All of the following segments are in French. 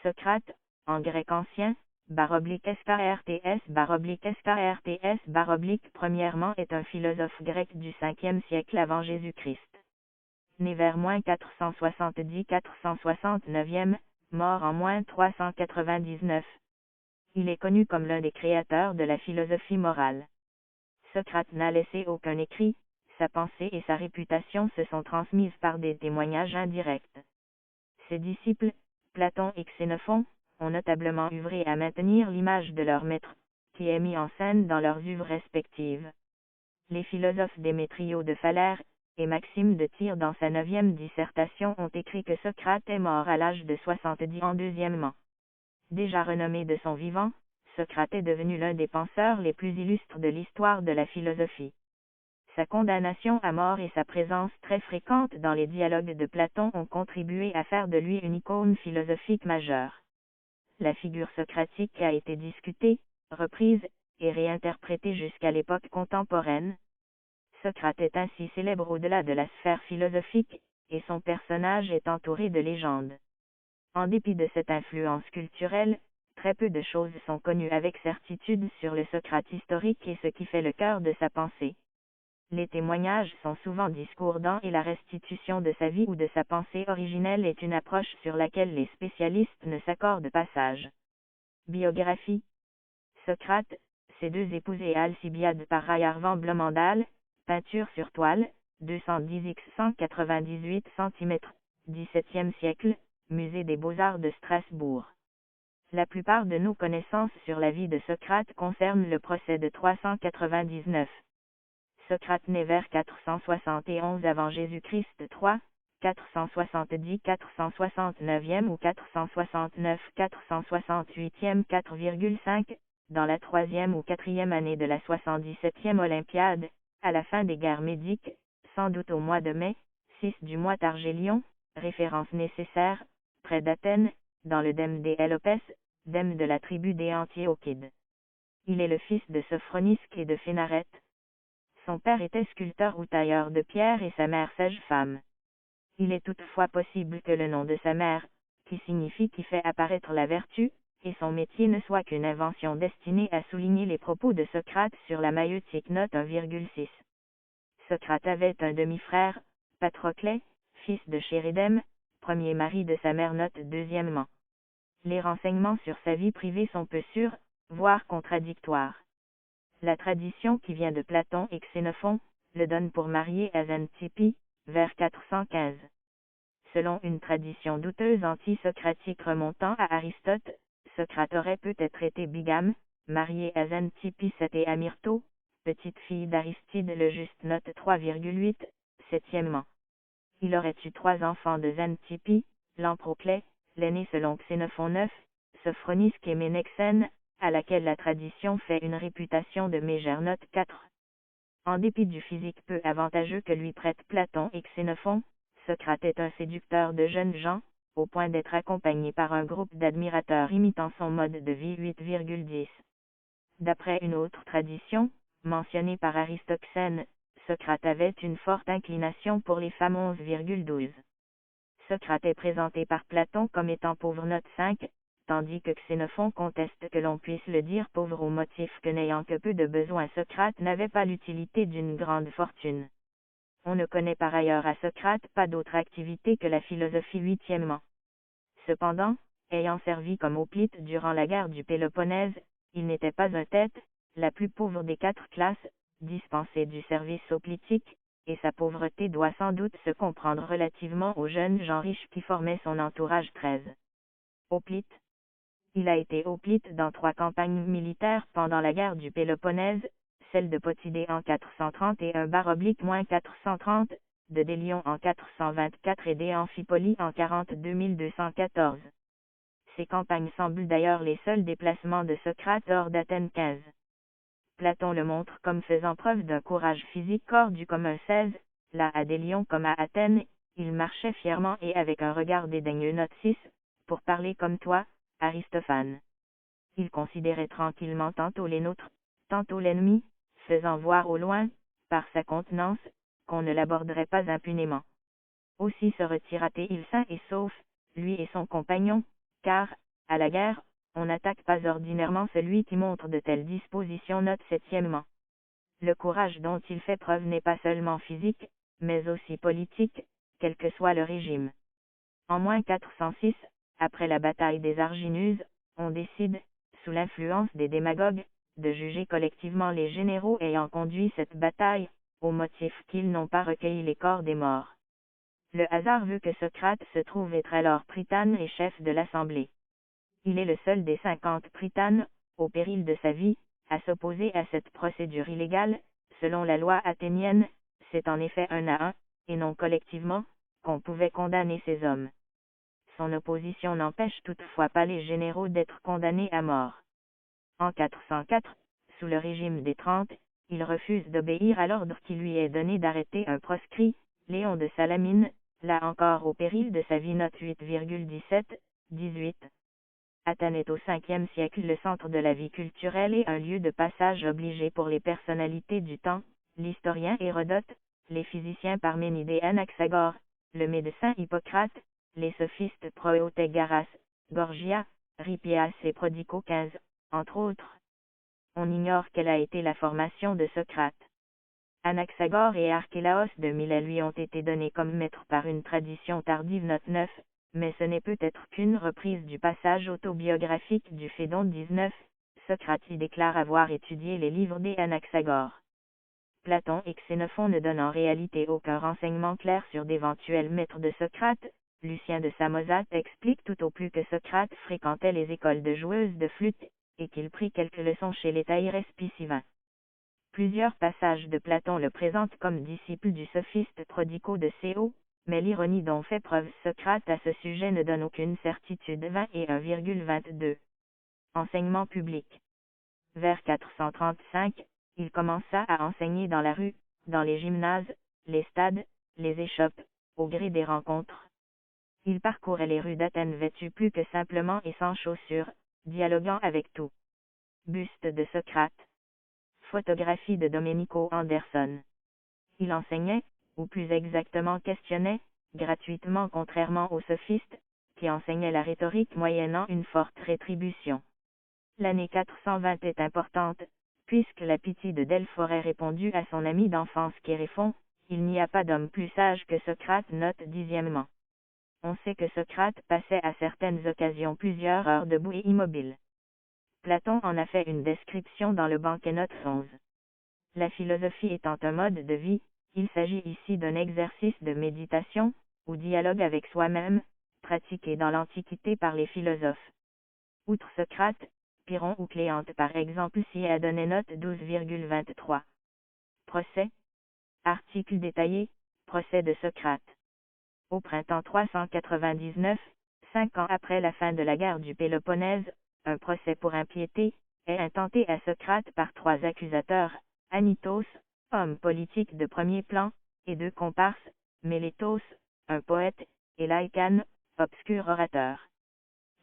Socrate, en grec ancien, /SKRTS/SKRTS/. Premièrement est un philosophe grec du 5e siècle avant Jésus-Christ. Né vers -470-469, mort en -399. Il est connu comme l'un des créateurs de la philosophie morale. Socrate n'a laissé aucun écrit, sa pensée et sa réputation se sont transmises par des témoignages indirects. Ses disciples, Platon et Xénophon, ont notablement œuvré à maintenir l'image de leur maître, qui est mis en scène dans leurs œuvres respectives. Les philosophes Démétrio de Phalère et Maxime de Tyr dans sa 9e dissertation ont écrit que Socrate est mort à l'âge de 70 ans. Deuxièmement, déjà renommé de son vivant, Socrate est devenu l'un des penseurs les plus illustres de l'histoire de la philosophie. Sa condamnation à mort et sa présence très fréquente dans les dialogues de Platon ont contribué à faire de lui une icône philosophique majeure. La figure socratique a été discutée, reprise, et réinterprétée jusqu'à l'époque contemporaine. Socrate est ainsi célèbre au-delà de la sphère philosophique, et son personnage est entouré de légendes. En dépit de cette influence culturelle, très peu de choses sont connues avec certitude sur le Socrate historique et ce qui fait le cœur de sa pensée. Les témoignages sont souvent discordants et la restitution de sa vie ou de sa pensée originelle est une approche sur laquelle les spécialistes ne s'accordent pas sage. Biographie. Socrate, ses deux épouses et Alcibiade par Rayarvan Blomandal, peinture sur toile, 210 x 198 cm, 17e siècle, Musée des Beaux-Arts de Strasbourg. La plupart de nos connaissances sur la vie de Socrate concernent le procès de 399. Socrate naît vers 471 avant Jésus-Christ 3, 470-469 ou 469-468 4,5, dans la 3e ou 4e année de la 77e Olympiade, à la fin des guerres médiques, sans doute au mois de mai, 6 du mois Targélion, référence nécessaire, près d'Athènes, dans le dème des Hélopès, dème de la tribu des Antiochides. Il est le fils de Sophronisque et de Phénarète. Son père était sculpteur ou tailleur de pierre et sa mère sage-femme. Il est toutefois possible que le nom de sa mère, qui signifie qui fait apparaître la vertu, et son métier ne soit qu'une invention destinée à souligner les propos de Socrate sur la maïeutique note 1,6. Socrate avait un demi-frère, Patroclès, fils de Chérédème, premier mari de sa mère note deuxièmement. Les renseignements sur sa vie privée sont peu sûrs, voire contradictoires. La tradition qui vient de Platon et Xénophon, le donne pour marié à Xantippe, vers 415. Selon une tradition douteuse anti-socratique remontant à Aristote, Socrate aurait peut-être été bigame, marié à Xantippe et à Myrto, petite fille d'Aristide le Juste note 3,8, septièmement. Il aurait eu 3 enfants de Xantippe, Lamproclès, l'aîné selon Xénophon 9, Sophronisque et Ménexène, à laquelle la tradition fait une réputation de mégère note 4. En dépit du physique peu avantageux que lui prêtent Platon et Xénophon, Socrate est un séducteur de jeunes gens, au point d'être accompagné par un groupe d'admirateurs imitant son mode de vie 8,10. D'après une autre tradition, mentionnée par Aristoxène, Socrate avait une forte inclination pour les femmes 11,12. Socrate est présenté par Platon comme étant pauvre note 5, tandis que Xénophon conteste que l'on puisse le dire pauvre au motif que n'ayant que peu de besoins Socrate n'avait pas l'utilité d'une grande fortune. On ne connaît par ailleurs à Socrate pas d'autre activité que la philosophie huitièmement. Cependant, ayant servi comme hoplite durant la guerre du Péloponnèse, il n'était pas un tête, la plus pauvre des 4 classes, dispensée du service hoplitique, et sa pauvreté doit sans doute se comprendre relativement aux jeunes gens riches qui formaient son entourage 13. Hoplite. Il a été hoplite dans 3 campagnes militaires pendant la guerre du Péloponnèse, celle de Potidée en 431-430, de Délion en 424 et d'Amphipolis en 42214. Ces campagnes semblent d'ailleurs les seuls déplacements de Socrate hors d'Athènes 15. Platon le montre comme faisant preuve d'un courage physique hors du commun 16, là à Délion comme à Athènes, il marchait fièrement et avec un regard dédaigneux note 6, pour parler comme toi, Aristophane. Il considérait tranquillement tantôt les nôtres, tantôt l'ennemi, faisant voir au loin, par sa contenance, qu'on ne l'aborderait pas impunément. Aussi se retira-t-il sain et sauf, lui et son compagnon, car, À la guerre, on n'attaque pas ordinairement celui qui montre de telles dispositions. Note septièmement. Le courage dont il fait preuve n'est pas seulement physique, mais aussi politique, quel que soit le régime. En moins 406, après la bataille des Arginuses, on décide, sous l'influence des démagogues, de juger collectivement les généraux ayant conduit cette bataille, au motif qu'ils n'ont pas recueilli les corps des morts. Le hasard veut que Socrate se trouve être alors prytane et chef de l'assemblée. Il est le seul des 50 prytanes, au péril de sa vie, à s'opposer à cette procédure illégale. Selon la loi athénienne, c'est en effet un à un, et non collectivement, qu'on pouvait condamner ces hommes. Son opposition n'empêche toutefois pas les généraux d'être condamnés à mort. En 404, sous le régime des 30, il refuse d'obéir à l'ordre qui lui est donné d'arrêter un proscrit, Léon de Salamine, là encore au péril de sa vie. Note 8,17-18. Athènes est au 5e siècle le centre de la vie culturelle et un lieu de passage obligé pour les personnalités du temps, l'historien Hérodote, les physiciens Parménide et Anaxagore, le médecin Hippocrate, les sophistes Proétagoras, Gorgia, Rhipias et Prodico XV, entre autres. On ignore quelle a été la formation de Socrate. Anaxagore et Archélaos de Milet lui ont été donnés comme maîtres par une tradition tardive. Note 9. Mais ce n'est peut-être qu'une reprise du passage autobiographique du Phédon 19, Socrate y déclare avoir étudié les livres des Anaxagore. Platon et Xénophon ne donnent en réalité aucun renseignement clair sur d'éventuels maîtres de Socrate. Lucien de Samosate explique tout au plus que Socrate fréquentait les écoles de joueuses de flûte, et qu'il prit quelques leçons chez les taïres Piscivin. Plusieurs passages de Platon le présentent comme disciple du sophiste Prodico de Céo, mais l'ironie dont fait preuve Socrate à ce sujet ne donne aucune certitude. 21,22. Enseignement public. Vers 435, il commença à enseigner dans la rue, dans les gymnases, les stades, les échoppes, au gré des rencontres. Il parcourait les rues d'Athènes vêtu plus que simplement et sans chaussures, dialoguant avec tout. Buste de Socrate. Photographie de Domenico Anderson. Il enseignait, ou plus exactement questionnait, gratuitement contrairement aux sophistes, qui enseignaient la rhétorique moyennant une forte rétribution. L'année 420 est importante, puisque la Pythie de Delphes aurait répondu à son ami d'enfance Chéréphon, il n'y a pas d'homme plus sage que Socrate. Note 10e. On sait que Socrate passait à certaines occasions plusieurs heures debout et immobile. Platon en a fait une description dans le banquet. Note 11. La philosophie étant un mode de vie, il s'agit ici d'un exercice de méditation, ou dialogue avec soi-même, pratiqué dans l'Antiquité par les philosophes. Outre Socrate, Pyrrhon ou Cléante par exemple s'y a donné. Note 12,23. Procès. Article détaillé, procès de Socrate. Au printemps 399, 5 ans après la fin de la guerre du Péloponnèse, un procès pour impiété est intenté à Socrate par 3 accusateurs, Anytos, homme politique de premier plan, et 2 comparses, Mélétos, un poète, et Laïcan, obscur orateur.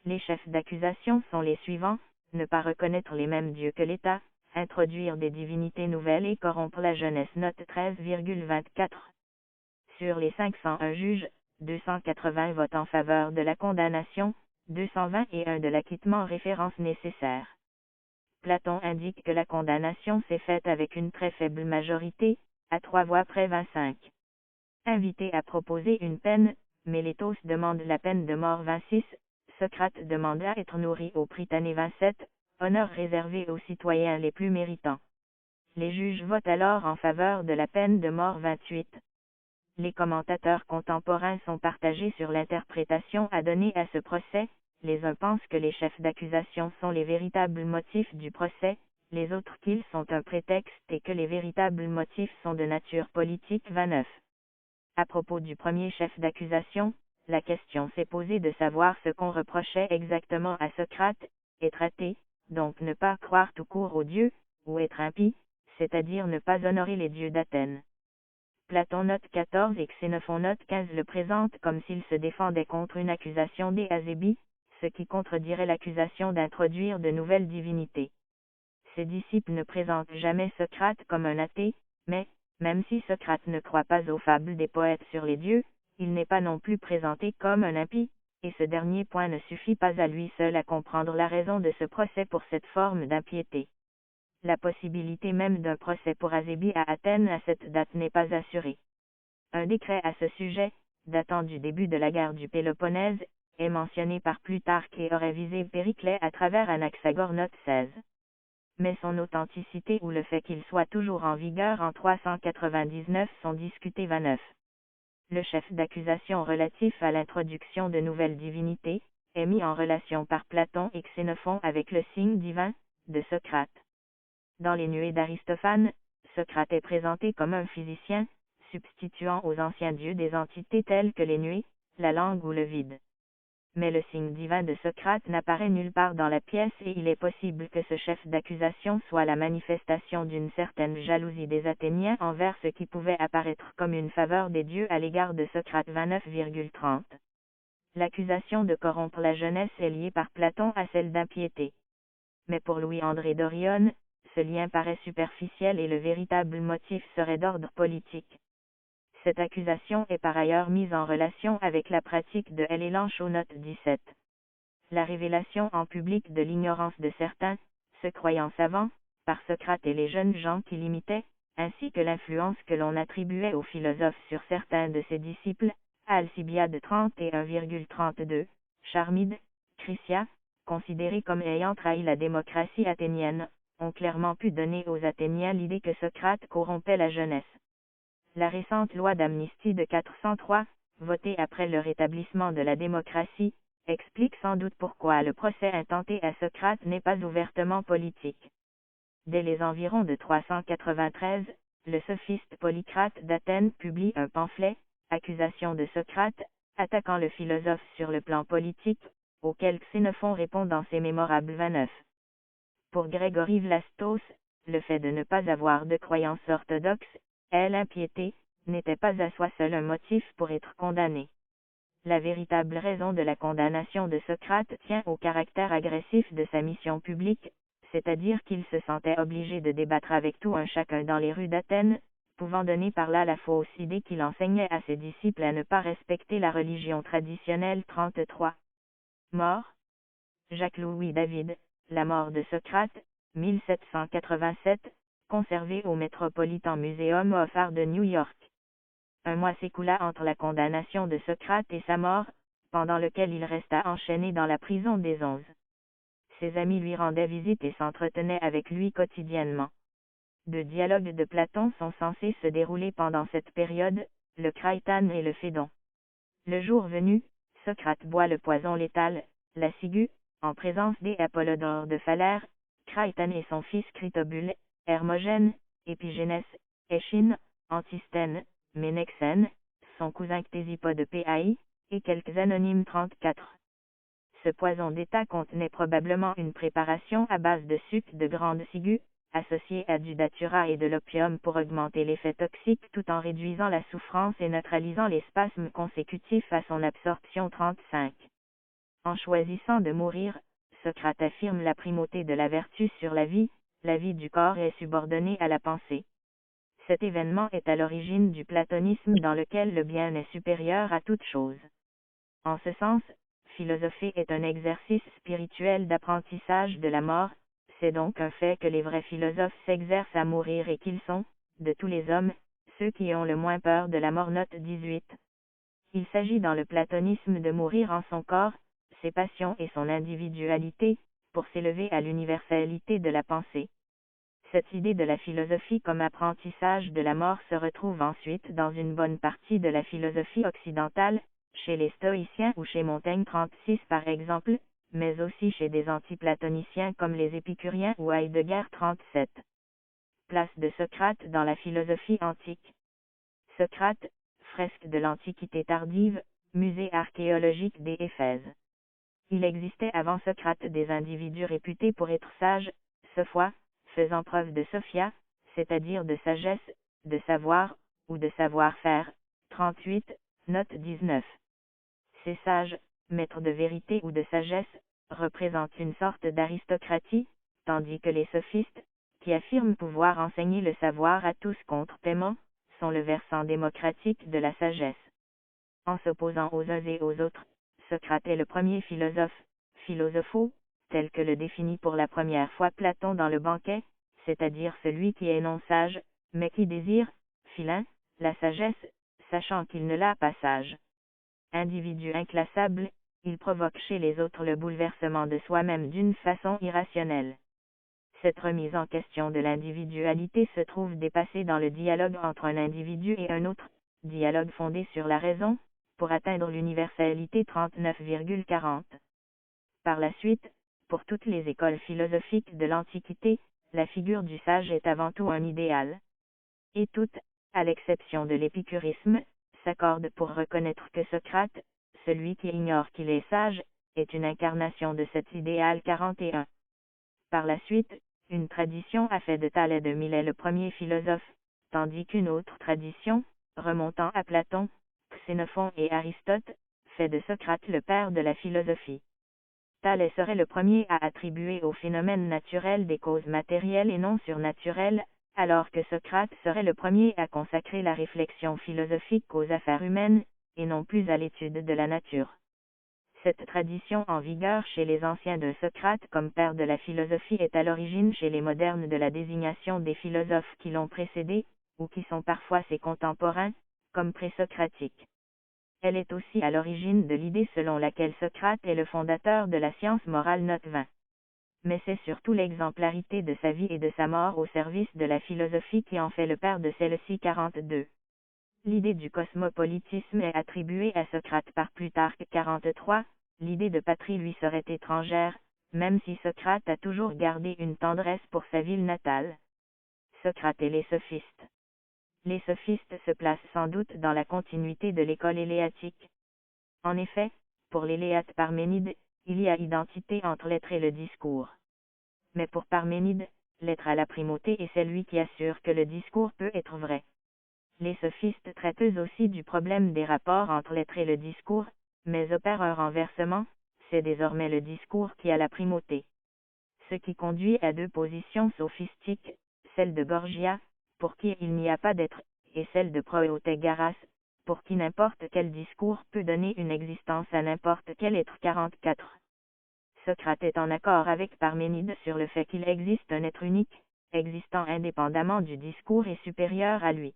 Les chefs d'accusation sont les suivants: ne pas reconnaître les mêmes dieux que l'État, introduire des divinités nouvelles et corrompre la jeunesse. Note 13,24. Sur les 501 juges, 280 votent en faveur de la condamnation, 221 de l'acquittement. Référence nécessaire. Platon indique que la condamnation s'est faite avec une très faible majorité, à 3 voix près. 25. Invité à proposer une peine, Mélétos demande la peine de mort. 26. Socrate demande à être nourri au Prytanée. 27. Honneur réservé aux citoyens les plus méritants. Les juges votent alors en faveur de la peine de mort. 28. Les commentateurs contemporains sont partagés sur l'interprétation à donner à ce procès. Les uns pensent que les chefs d'accusation sont les véritables motifs du procès, les autres qu'ils sont un prétexte et que les véritables motifs sont de nature politique. 29. À propos du premier chef d'accusation, la question s'est posée de savoir ce qu'on reprochait exactement à Socrate: être athée, donc ne pas croire tout court aux dieux, ou être impie, c'est-à-dire ne pas honorer les dieux d'Athènes. Platon note 14 et Xénophon note 15 le présente comme s'il se défendait contre une accusation d'Éasébie, ce qui contredirait l'accusation d'introduire de nouvelles divinités. Ses disciples ne présentent jamais Socrate comme un athée, mais, même si Socrate ne croit pas aux fables des poètes sur les dieux, il n'est pas non plus présenté comme un impie, et ce dernier point ne suffit pas à lui seul à comprendre la raison de ce procès pour cette forme d'impiété. La possibilité même d'un procès pour Azébi à Athènes à cette date n'est pas assurée. Un décret à ce sujet, datant du début de la guerre du Péloponnèse, est mentionné par Plutarque et aurait visé Périclès à travers Anaxagore note 16. Mais son authenticité ou le fait qu'il soit toujours en vigueur en 399 sont discutés. 29. Le chef d'accusation relatif à l'introduction de nouvelles divinités, est mis en relation par Platon et Xénophon avec le signe divin, de Socrate. Dans les nuées d'Aristophane, Socrate est présenté comme un physicien, substituant aux anciens dieux des entités telles que les nuées, la langue ou le vide. Mais le signe divin de Socrate n'apparaît nulle part dans la pièce et il est possible que ce chef d'accusation soit la manifestation d'une certaine jalousie des Athéniens envers ce qui pouvait apparaître comme une faveur des dieux à l'égard de Socrate. 29,30. L'accusation de corrompre la jeunesse est liée par Platon à celle d'impiété. Mais pour Louis-André Dorion, ce lien paraît superficiel et le véritable motif serait d'ordre politique. Cette accusation est par ailleurs mise en relation avec la pratique de L. note 17. La révélation en public de l'ignorance de certains, se croyant savants, par Socrate et les jeunes gens qui l'imitaient, ainsi que l'influence que l'on attribuait aux philosophes sur certains de ses disciples, Alcibiade 31,32, Charmide, Chrysia, considérés comme ayant trahi la démocratie athénienne, ont clairement pu donner aux Athéniens l'idée que Socrate corrompait la jeunesse. La récente loi d'amnistie de 403, votée après le rétablissement de la démocratie, explique sans doute pourquoi le procès intenté à Socrate n'est pas ouvertement politique. Dès les environs de 393, le sophiste Polycrate d'Athènes publie un pamphlet, Accusation de Socrate, attaquant le philosophe sur le plan politique, auquel Xénophon répond dans ses Mémorables 29. Pour Grégory Vlastos, le fait de ne pas avoir de croyance orthodoxe, et l'impiété, n'était pas à soi seul un motif pour être condamné. La véritable raison de la condamnation de Socrate tient au caractère agressif de sa mission publique, c'est-à-dire qu'il se sentait obligé de débattre avec tout un chacun dans les rues d'Athènes, pouvant donner par là la fausse idée qu'il enseignait à ses disciples à ne pas respecter la religion traditionnelle. 33. Mort. Jacques-Louis David, La mort de Socrate, 1787, conservé au Metropolitan Museum of Art de New York. Un mois s'écoula entre la condamnation de Socrate et sa mort, pendant lequel il resta enchaîné dans la prison des 11. Ses amis lui rendaient visite et s'entretenaient avec lui quotidiennement. Deux dialogues de Platon sont censés se dérouler pendant cette période, le Crichton et le Phédon. Le jour venu, Socrate boit le poison létal, la ciguë, en présence des Apollodore de Phalère, Crichton et son fils Critobule, Hermogène, Épigénès, Échine, Antisthène, Ménexène, son cousin Ctésipode Pai, et quelques anonymes. 34. Ce poison d'état contenait probablement une préparation à base de sucre de grande ciguë, associée à du datura et de l'opium pour augmenter l'effet toxique tout en réduisant la souffrance et neutralisant les spasmes consécutifs à son absorption. 35. En choisissant de mourir, Socrate affirme la primauté de la vertu sur la vie du corps est subordonnée à la pensée. Cet événement est à l'origine du platonisme dans lequel le bien est supérieur à toute chose. En ce sens, philosopher est un exercice spirituel d'apprentissage de la mort, c'est donc un fait que les vrais philosophes s'exercent à mourir et qu'ils sont, de tous les hommes, ceux qui ont le moins peur de la mort. Note 18. Il s'agit dans le platonisme de mourir en son corps, ses passions et son individualité, pour s'élever à l'universalité de la pensée. Cette idée de la philosophie comme apprentissage de la mort se retrouve ensuite dans une bonne partie de la philosophie occidentale, chez les stoïciens ou chez Montaigne 36 par exemple, mais aussi chez des antiplatoniciens comme les épicuriens ou Heidegger 37. Place de Socrate dans la philosophie antique. Socrate, fresque de l'Antiquité tardive, musée archéologique des Éphèses. Il existait avant Socrate des individus réputés pour être sages, sophois, faisant preuve de sophia, c'est-à-dire de sagesse, de savoir, ou de savoir-faire. 38, note 19. Ces sages, maîtres de vérité ou de sagesse, représentent une sorte d'aristocratie, tandis que les sophistes, qui affirment pouvoir enseigner le savoir à tous contre paiement, sont le versant démocratique de la sagesse. En s'opposant aux uns et aux autres, Socrate est le premier philosophe, philosopho, tel que le définit pour la première fois Platon dans le banquet, c'est-à-dire celui qui est non sage, mais qui désire, philin, la sagesse, sachant qu'il ne l'a pas sage. Individu inclassable, il provoque chez les autres le bouleversement de soi-même d'une façon irrationnelle. Cette remise en question de l'individualité se trouve dépassée dans le dialogue entre un individu et un autre, dialogue fondé sur la raison, pour atteindre l'universalité 39,40. Par la suite, pour toutes les écoles philosophiques de l'Antiquité, la figure du sage est avant tout un idéal. Et toutes, à l'exception de l'épicurisme, s'accordent pour reconnaître que Socrate, celui qui ignore qu'il est sage, est une incarnation de cet idéal 41. Par la suite, une tradition a fait de Thalès de Milet le premier philosophe, tandis qu'une autre tradition, remontant à Platon, Xénophon et Aristote, fait de Socrate le père de la philosophie. Thalès serait le premier à attribuer au phénomène naturel des causes matérielles et non surnaturelles, alors que Socrate serait le premier à consacrer la réflexion philosophique aux affaires humaines, et non plus à l'étude de la nature. Cette tradition en vigueur chez les anciens de Socrate comme père de la philosophie est à l'origine chez les modernes de la désignation des philosophes qui l'ont précédé, ou qui sont parfois ses contemporains, comme présocratiques. Elle est aussi à l'origine de l'idée selon laquelle Socrate est le fondateur de la science morale note 20. Mais c'est surtout l'exemplarité de sa vie et de sa mort au service de la philosophie qui en fait le père de celle-ci 42. L'idée du cosmopolitisme est attribuée à Socrate par Plutarque 43, l'idée de patrie lui serait étrangère, même si Socrate a toujours gardé une tendresse pour sa ville natale. Socrate et les sophistes. Les sophistes se placent sans doute dans la continuité de l'école éléatique. En effet, pour l'Éléate Parménide, il y a identité entre l'être et le discours. Mais pour Parménide, l'être a la primauté et c'est lui qui assure que le discours peut être vrai. Les sophistes traitent eux aussi du problème des rapports entre l'être et le discours, mais opèrent un renversement, c'est désormais le discours qui a la primauté. Ce qui conduit à deux positions sophistiques, celle de Gorgia, pour qui il n'y a pas d'être, et celle de Proéotégaras, pour qui n'importe quel discours peut donner une existence à n'importe quel être 44. Socrate est en accord avec Parménide sur le fait qu'il existe un être unique, existant indépendamment du discours et supérieur à lui.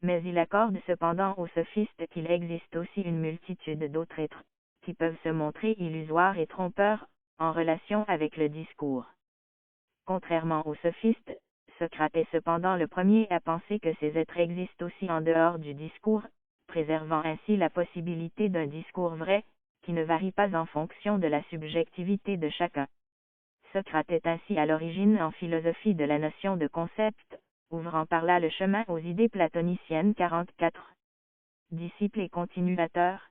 Mais il accorde cependant aux sophistes qu'il existe aussi une multitude d'autres êtres, qui peuvent se montrer illusoires et trompeurs, en relation avec le discours. Contrairement aux sophistes, Socrate est cependant le premier à penser que ces êtres existent aussi en dehors du discours, préservant ainsi la possibilité d'un discours vrai, qui ne varie pas en fonction de la subjectivité de chacun. Socrate est ainsi à l'origine en philosophie de la notion de concept, ouvrant par là le chemin aux idées platoniciennes 44. Disciple et continuateur.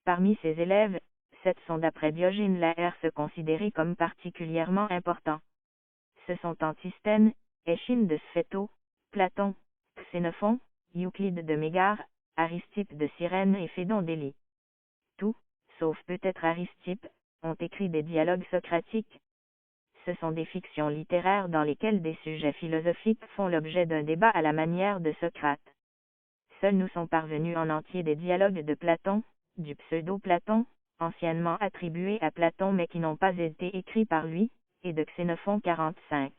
Parmi ses élèves, 7 sont d'après Diogène Laërce considérés comme particulièrement importants. Ce sont Antisthène, Échine de Sphéto, Platon, Xénophon, Euclide de Mégare, Aristippe de Cyrène et Phédon d'Élie. Tous, sauf peut-être Aristippe, ont écrit des dialogues socratiques. Ce sont des fictions littéraires dans lesquelles des sujets philosophiques font l'objet d'un débat à la manière de Socrate. Seuls nous sont parvenus en entier des dialogues de Platon, du pseudo-Platon, anciennement attribués à Platon mais qui n'ont pas été écrits par lui, et de Xénophon 45.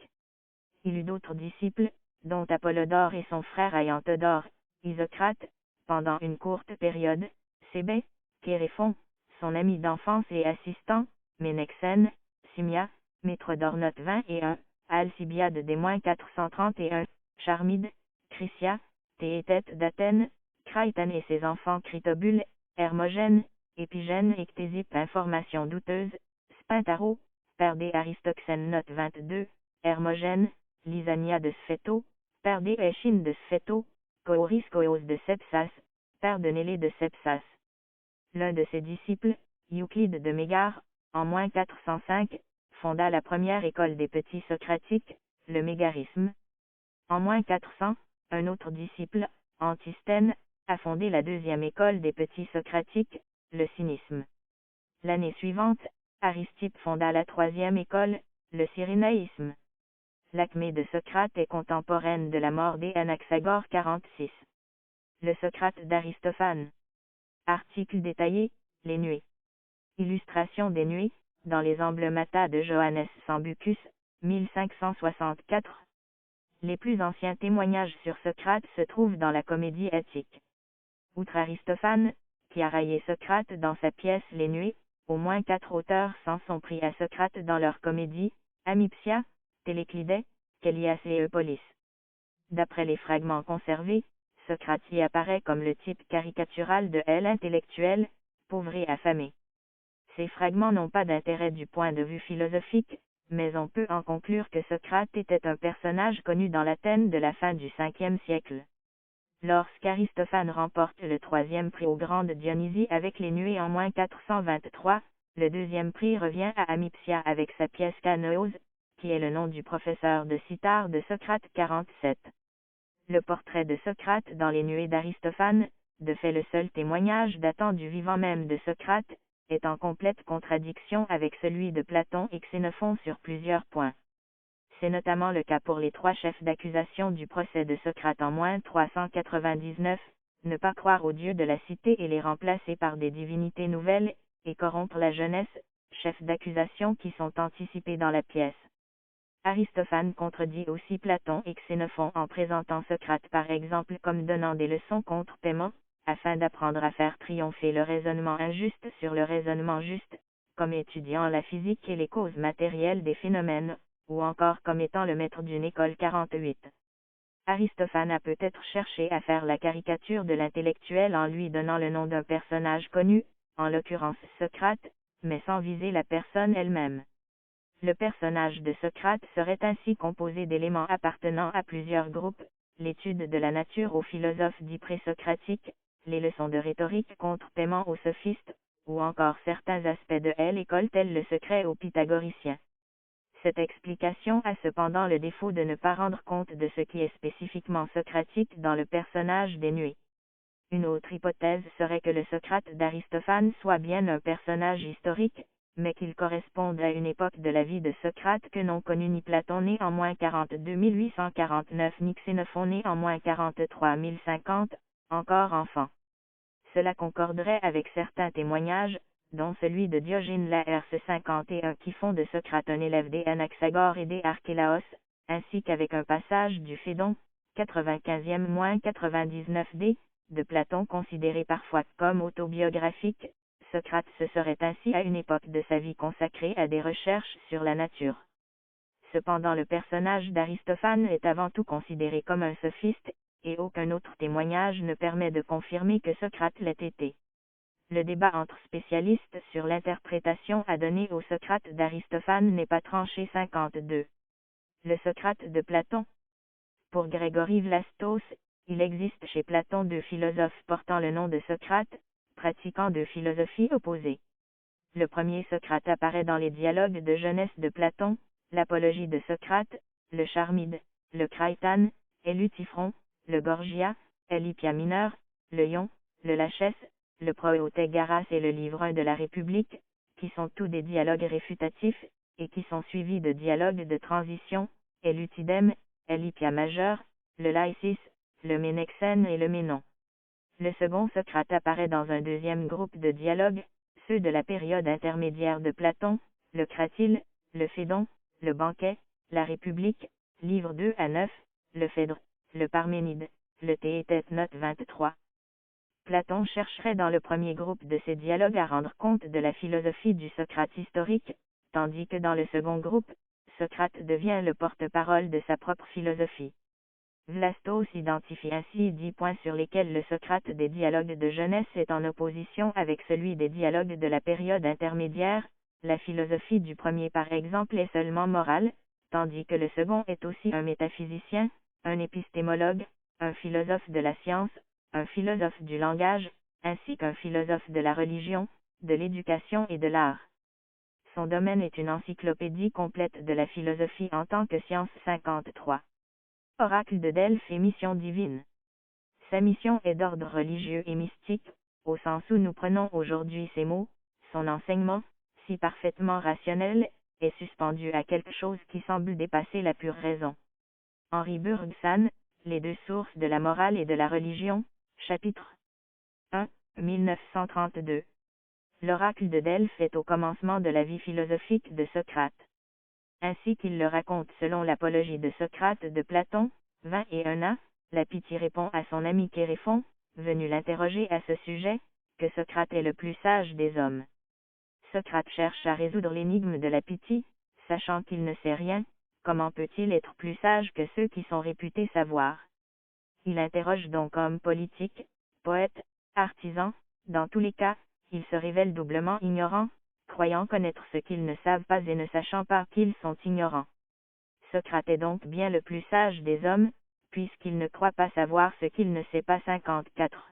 Il eut d'autres disciples, dont Apollodore et son frère Aianthodore, Isocrate, pendant une courte période, Cébé, Chéréphon, son ami d'enfance et assistant, Ménexène, Simia, Métrodore note 21, Alcibiade des -431, Charmide, Chrysia, Théétète d'Athènes, Craïtane et ses enfants Critobule, Hermogène, Épigène et Ctésippe. Information douteuse, Spintaro, père des Aristoxène note 22, Hermogène, Lysania de Sphéto, père des Échine de Sphéto, Coauris Coeos de Sepsas, père de Nélée de Sepsas. L'un de ses disciples, Euclide de Mégare, en -405, fonda la première école des petits socratiques, le mégarisme. En -400, un autre disciple, Antisthène, a fondé la deuxième école des petits socratiques, le cynisme. L'année suivante, Aristippe fonda la troisième école, le cyrénaïsme. L'acmé de Socrate est contemporaine de la mort d'Anaxagore 46. Le Socrate d'Aristophane. Article détaillé, les nuées. Illustration des nuées, dans les Emblemata de Johannes Sambucus, 1564. Les plus anciens témoignages sur Socrate se trouvent dans la Comédie Attique. Outre Aristophane, qui a raillé Socrate dans sa pièce Les Nuées, au moins 4 auteurs s'en sont pris à Socrate dans leur comédie, Amypsia, Téléclidé, Callias et Eupolis. D'après les fragments conservés, Socrate y apparaît comme le type caricatural de l'intellectuel, pauvre et affamé. Ces fragments n'ont pas d'intérêt du point de vue philosophique, mais on peut en conclure que Socrate était un personnage connu dans l'Athènes de la fin du 5e siècle. Lorsqu'Aristophane remporte le 3e prix aux Grandes Dionysies avec les Nuées en moins 423, le 2e prix revient à Amypsia avec sa pièce Caneos, qui est le nom du professeur de cithare de Socrate 47. Le portrait de Socrate dans les Nuées d'Aristophane, de fait le seul témoignage datant du vivant même de Socrate, est en complète contradiction avec celui de Platon et Xénophon sur plusieurs points. C'est notamment le cas pour les 3 chefs d'accusation du procès de Socrate en moins 399, ne pas croire aux dieux de la cité et les remplacer par des divinités nouvelles, et corrompre la jeunesse, chefs d'accusation qui sont anticipés dans la pièce. Aristophane contredit aussi Platon et Xénophon en présentant Socrate par exemple comme donnant des leçons contre paiement, afin d'apprendre à faire triompher le raisonnement injuste sur le raisonnement juste, comme étudiant la physique et les causes matérielles des phénomènes, ou encore comme étant le maître d'une école 48. Aristophane a peut-être cherché à faire la caricature de l'intellectuel en lui donnant le nom d'un personnage connu, en l'occurrence Socrate, mais sans viser la personne elle-même. Le personnage de Socrate serait ainsi composé d'éléments appartenant à plusieurs groupes, l'étude de la nature aux philosophes dits présocratiques, les leçons de rhétorique contre paiement aux sophistes, ou encore certains aspects de l'école tels le secret aux pythagoriciens. Cette explication a cependant le défaut de ne pas rendre compte de ce qui est spécifiquement socratique dans le personnage des Nuées. Une autre hypothèse serait que le Socrate d'Aristophane soit bien un personnage historique, mais qu'il corresponde à une époque de la vie de Socrate que n'ont connu ni Platon né en moins 42 849 ni Xénophon né en moins 43 050, encore enfant. Cela concorderait avec certains témoignages, dont celui de Diogène Laërce 51 qui font de Socrate un élève des Anaxagore et des Archélaos, ainsi qu'avec un passage du Phédon, 95e-99d, de Platon considéré parfois comme autobiographique. Socrate se serait ainsi à une époque de sa vie consacré à des recherches sur la nature. Cependant le personnage d'Aristophane est avant tout considéré comme un sophiste, et aucun autre témoignage ne permet de confirmer que Socrate l'ait été. Le débat entre spécialistes sur l'interprétation à donner au Socrate d'Aristophane n'est pas tranché. 52. Le Socrate de Platon. Pour Grégory Vlastos, il existe chez Platon 2 philosophes portant le nom de Socrate, pratiquant 2 philosophies opposées. Le premier Socrate apparaît dans les dialogues de jeunesse de Platon, l'Apologie de Socrate, le Charmide, le Crichton, et l'Utiphron, le Gorgia, l'Hippia mineur, le Ion, le Lachès, le Proéotégaras et le livre 1 de la République, qui sont tous des dialogues réfutatifs, et qui sont suivis de dialogues de transition, et l'Utidem, l'Hippia majeur, le Laïcis, le Ménexène et le Ménon. Le second Socrate apparaît dans un deuxième groupe de dialogues, ceux de la période intermédiaire de Platon, le Cratyle, le Phédon, le Banquet, la République, livres 2 à 9, le Phèdre, le Parménide, le Théétète note 23. Platon chercherait dans le premier groupe de ces dialogues à rendre compte de la philosophie du Socrate historique, tandis que dans le second groupe, Socrate devient le porte-parole de sa propre philosophie. Vlastos identifie ainsi 10 points sur lesquels le Socrate des dialogues de jeunesse est en opposition avec celui des dialogues de la période intermédiaire. La philosophie du premier par exemple est seulement morale, tandis que le second est aussi un métaphysicien, un épistémologue, un philosophe de la science, un philosophe du langage, ainsi qu'un philosophe de la religion, de l'éducation et de l'art. Son domaine est une encyclopédie complète de la philosophie en tant que science. 53. Oracle de Delphes et mission divine. Sa mission est d'ordre religieux et mystique, au sens où nous prenons aujourd'hui ces mots. Son enseignement, si parfaitement rationnel, est suspendu à quelque chose qui semble dépasser la pure raison. Henri Bergson, Les 2 sources de la morale et de la religion, chapitre 1, 1932. L'oracle de Delphes est au commencement de la vie philosophique de Socrate. Ainsi qu'il le raconte selon l'apologie de Socrate de Platon, 21a, la Pythie répond à son ami Chéréphon, venu l'interroger à ce sujet, que Socrate est le plus sage des hommes. Socrate cherche à résoudre l'énigme de la Pythie, sachant qu'il ne sait rien, comment peut-il être plus sage que ceux qui sont réputés savoir? Il interroge donc homme politique, poète, artisan, dans tous les cas, ils se révèlent doublement ignorants, croyant connaître ce qu'ils ne savent pas et ne sachant pas qu'ils sont ignorants. Socrate est donc bien le plus sage des hommes, puisqu'il ne croit pas savoir ce qu'il ne sait pas. 54.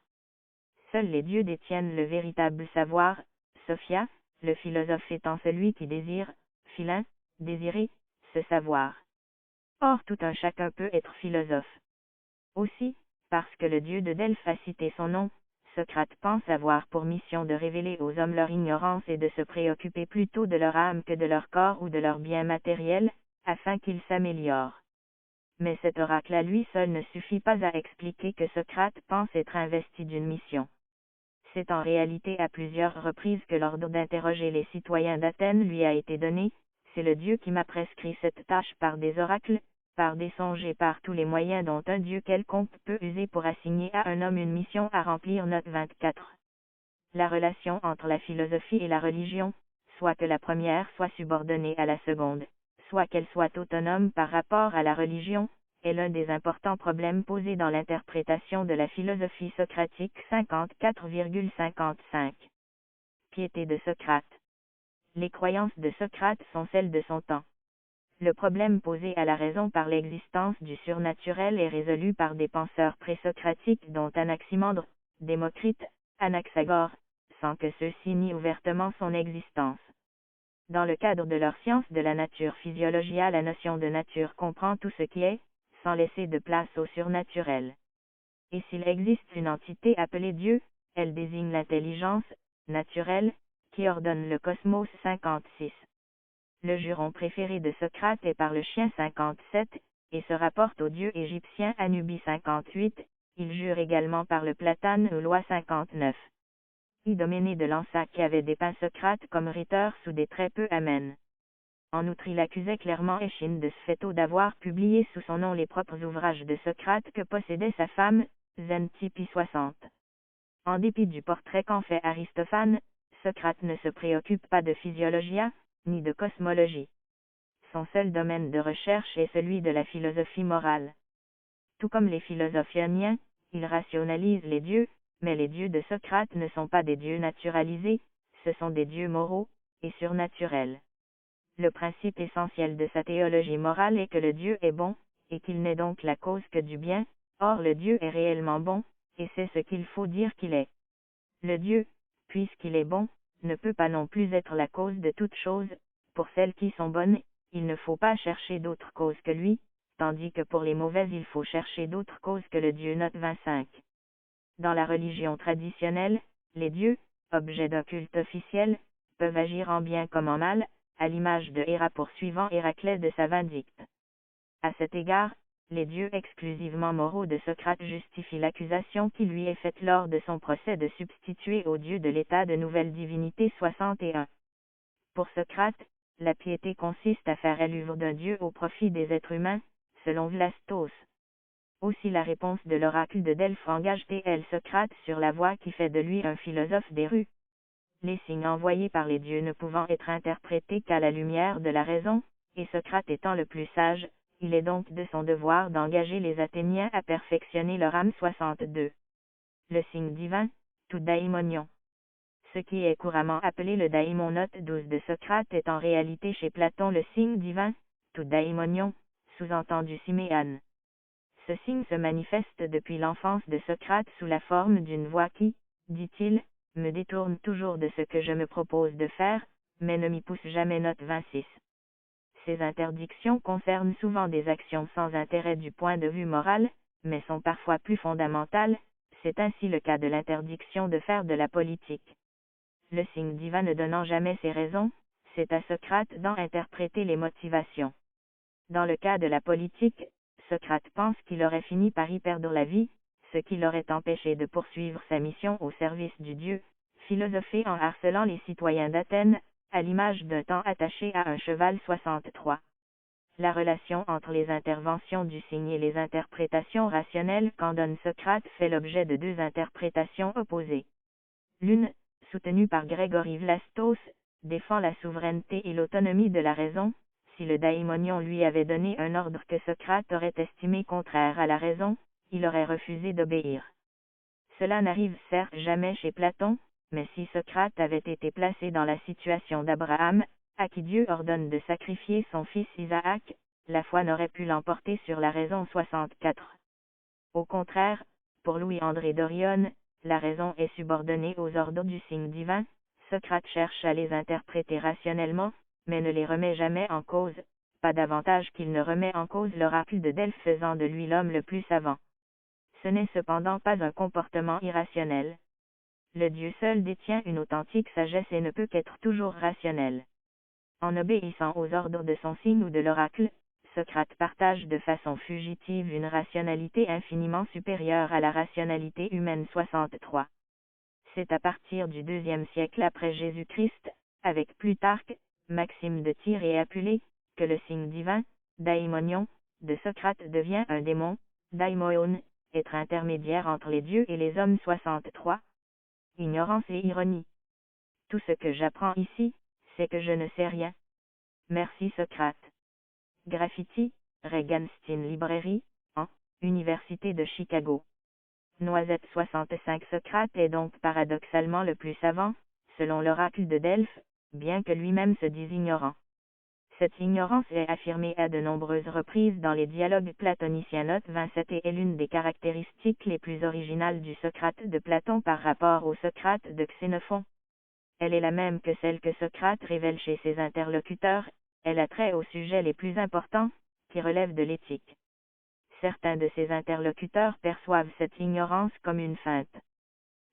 Seuls les dieux détiennent le véritable savoir, Sophia, le philosophe étant celui qui désire, Philin, désirer, ce savoir. Or tout un chacun peut être philosophe. Aussi, parce que le dieu de Delphes a cité son nom, Socrate pense avoir pour mission de révéler aux hommes leur ignorance et de se préoccuper plutôt de leur âme que de leur corps ou de leurs biens matériels, afin qu'ils s'améliorent. Mais cet oracle à lui seul ne suffit pas à expliquer que Socrate pense être investi d'une mission. C'est en réalité à plusieurs reprises que l'ordre d'interroger les citoyens d'Athènes lui a été donné, c'est le Dieu qui m'a prescrit cette tâche par des oracles, par des songes et par tous les moyens dont un Dieu quelconque peut user pour assigner à un homme une mission à remplir. Note 24. La relation entre la philosophie et la religion, soit que la première soit subordonnée à la seconde, soit qu'elle soit autonome par rapport à la religion, est l'un des importants problèmes posés dans l'interprétation de la philosophie socratique. 54,55. Piété de Socrate. Les croyances de Socrate sont celles de son temps. Le problème posé à la raison par l'existence du surnaturel est résolu par des penseurs présocratiques dont Anaximandre, Démocrite, Anaxagore, sans que ceux-ci nient ouvertement son existence. Dans le cadre de leur science de la nature physiologia, la notion de nature comprend tout ce qui est, sans laisser de place au surnaturel. Et s'il existe une entité appelée Dieu, elle désigne l'intelligence naturelle, qui ordonne le cosmos. 56. Le juron préféré de Socrate est par le chien. 57, et se rapporte au dieu égyptien Anubis. 58, il jure également par le platane ou loi. 59. Idoménée de Lança qui avait dépeint Socrate comme rhéteur sous des traits peu amènes. En outre, il accusait clairement Échine de Sphéto d'avoir publié sous son nom les propres ouvrages de Socrate que possédait sa femme, Xantippe. 60. En dépit du portrait qu'en fait Aristophane, Socrate ne se préoccupe pas de physiologia, ni de cosmologie. Son seul domaine de recherche est celui de la philosophie morale. Tout comme les philosophes ioniens, il rationalise les dieux, mais les dieux de Socrate ne sont pas des dieux naturalisés, ce sont des dieux moraux et surnaturels. Le principe essentiel de sa théologie morale est que le Dieu est bon, et qu'il n'est donc la cause que du bien. Or le Dieu est réellement bon, et c'est ce qu'il faut dire qu'il est. Le Dieu, puisqu'il est bon, ne peut pas non plus être la cause de toutes choses. Pour celles qui sont bonnes, il ne faut pas chercher d'autres causes que lui, tandis que pour les mauvaises il faut chercher d'autres causes que le Dieu. Note 25. Dans la religion traditionnelle, les dieux, objets d'un culte officiel, peuvent agir en bien comme en mal, à l'image de Héra poursuivant Héraclès de sa vindicte. À cet égard, les dieux exclusivement moraux de Socrate justifient l'accusation qui lui est faite lors de son procès de substituer aux dieux de l'état de nouvelle divinité. 61. Pour Socrate, la piété consiste à faire l'œuvre d'un dieu au profit des êtres humains, selon Vlastos. Aussi la réponse de l'oracle de Delphes engage T.L. Socrate sur la voie qui fait de lui un philosophe des rues. Les signes envoyés par les dieux ne pouvant être interprétés qu'à la lumière de la raison, et Socrate étant le plus sage, il est donc de son devoir d'engager les Athéniens à perfectionner leur âme. 62. Le signe divin, tout daimonion. Ce qui est couramment appelé le daimon. Note 12 de Socrate est en réalité chez Platon le signe divin, tout daimonion, sous-entendu Siméane. Ce signe se manifeste depuis l'enfance de Socrate sous la forme d'une voix qui, dit-il, me détourne toujours de ce que je me propose de faire, mais ne m'y pousse jamais. Note 26. Ces interdictions concernent souvent des actions sans intérêt du point de vue moral, mais sont parfois plus fondamentales, c'est ainsi le cas de l'interdiction de faire de la politique. Le signe divin ne donnant jamais ses raisons, c'est à Socrate d'en interpréter les motivations. Dans le cas de la politique, Socrate pense qu'il aurait fini par y perdre la vie, ce qui l'aurait empêché de poursuivre sa mission au service du Dieu, philosopher en harcelant les citoyens d'Athènes, à l'image d'un temps attaché à un cheval 63. La relation entre les interventions du signe et les interprétations rationnelles qu'en donne Socrate fait l'objet de deux interprétations opposées. L'une, soutenue par Grégory Vlastos, défend la souveraineté et l'autonomie de la raison. Si le daimonion lui avait donné un ordre que Socrate aurait estimé contraire à la raison, il aurait refusé d'obéir. Cela n'arrive certes jamais chez Platon, mais si Socrate avait été placé dans la situation d'Abraham, à qui Dieu ordonne de sacrifier son fils Isaac, la foi n'aurait pu l'emporter sur la raison 64. Au contraire, pour Louis-André Dorion, la raison est subordonnée aux ordres du signe divin. Socrate cherche à les interpréter rationnellement, mais ne les remet jamais en cause, pas davantage qu'il ne remet en cause l'oracle de Delphes faisant de lui l'homme le plus savant. Ce n'est cependant pas un comportement irrationnel. Le Dieu seul détient une authentique sagesse et ne peut qu'être toujours rationnel. En obéissant aux ordres de son signe ou de l'oracle, Socrate partage de façon fugitive une rationalité infiniment supérieure à la rationalité humaine 63. C'est à partir du IIe siècle après Jésus-Christ, avec Plutarque, Maxime de Tyr et Apulée, que le signe divin, daimonion, de Socrate devient un démon, daimoon, être intermédiaire entre les dieux et les hommes 63. Ignorance et ironie. Tout ce que j'apprends ici, c'est que je ne sais rien. Merci Socrate. Graffiti, Regenstein Librairie, en, Université de Chicago. Noisette 65. Socrate est donc paradoxalement le plus savant, selon l'oracle de Delphes, bien que lui-même se dise ignorant. Cette ignorance est affirmée à de nombreuses reprises dans les dialogues platoniciens. Note 27 et est l'une des caractéristiques les plus originales du Socrate de Platon par rapport au Socrate de Xénophon. Elle est la même que celle que Socrate révèle chez ses interlocuteurs, elle a trait aux sujets les plus importants, qui relèvent de l'éthique. Certains de ses interlocuteurs perçoivent cette ignorance comme une feinte.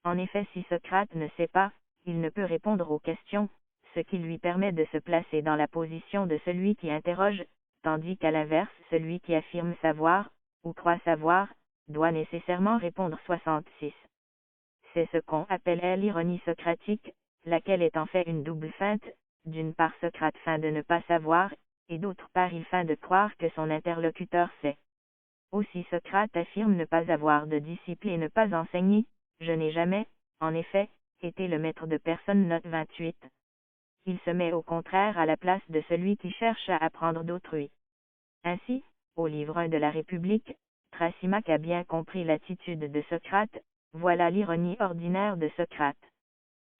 En effet, si Socrate ne sait pas, il ne peut répondre aux questions, ce qui lui permet de se placer dans la position de celui qui interroge, tandis qu'à l'inverse, celui qui affirme savoir, ou croit savoir, doit nécessairement répondre 66. C'est ce qu'on appelle l'ironie socratique, laquelle est en fait une double feinte. D'une part, Socrate feint de ne pas savoir, et d'autre part il feint de croire que son interlocuteur sait. Aussi Socrate affirme ne pas avoir de disciple et ne pas enseigner. Je n'ai jamais, en effet, été le maître de personne. Note 28. Il se met au contraire à la place de celui qui cherche à apprendre d'autrui. Ainsi, au livre 1 de la République, Thrasymachus a bien compris l'attitude de Socrate. Voilà l'ironie ordinaire de Socrate.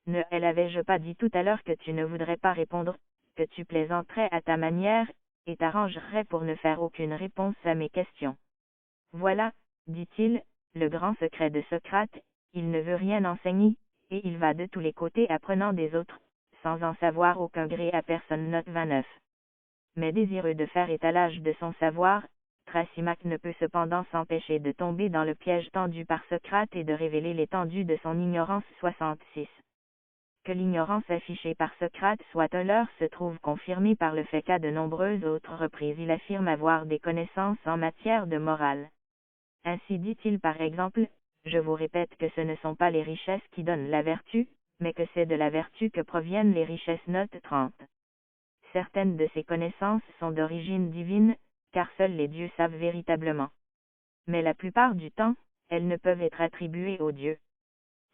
Ne l'avais-je pas dit tout à l'heure que tu ne voudrais pas répondre, que tu plaisanterais à ta manière, et t'arrangerais pour ne faire aucune réponse à mes questions. Voilà, dit-il, le grand secret de Socrate, il ne veut rien enseigner, et il va de tous les côtés apprenant des autres, sans en savoir aucun gré à personne. Note 29. Mais désireux de faire étalage de son savoir, Thrasymachus ne peut cependant s'empêcher de tomber dans le piège tendu par Socrate et de révéler l'étendue de son ignorance. 66. Que l'ignorance affichée par Socrate soit un leurre se trouve confirmé par le fait qu'à de nombreuses autres reprises il affirme avoir des connaissances en matière de morale. Ainsi dit-il par exemple, je vous répète que ce ne sont pas les richesses qui donnent la vertu, mais que c'est de la vertu que proviennent les richesses. Note 30. Certaines de ces connaissances sont d'origine divine, car seuls les dieux savent véritablement. Mais la plupart du temps, elles ne peuvent être attribuées aux dieux.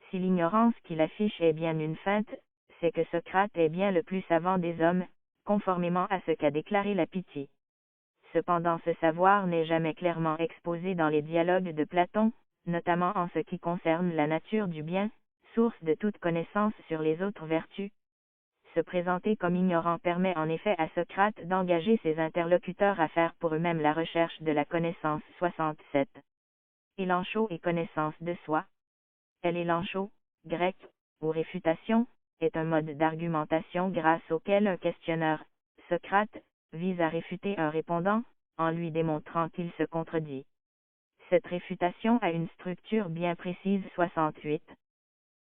Si l'ignorance qu'il affiche est bien une feinte, c'est que Socrate est bien le plus savant des hommes, conformément à ce qu'a déclaré la Pythie. Cependant ce savoir n'est jamais clairement exposé dans les dialogues de Platon, notamment en ce qui concerne la nature du bien, source de toute connaissance sur les autres vertus. Se présenter comme ignorant permet en effet à Socrate d'engager ses interlocuteurs à faire pour eux-mêmes la recherche de la connaissance. 67. Élan chaud et connaissance de soi. L'élan chaud, grec, ou réfutation, est un mode d'argumentation grâce auquel un questionneur, Socrate, vise à réfuter un répondant, en lui démontrant qu'il se contredit. Cette réfutation a une structure bien précise. 68.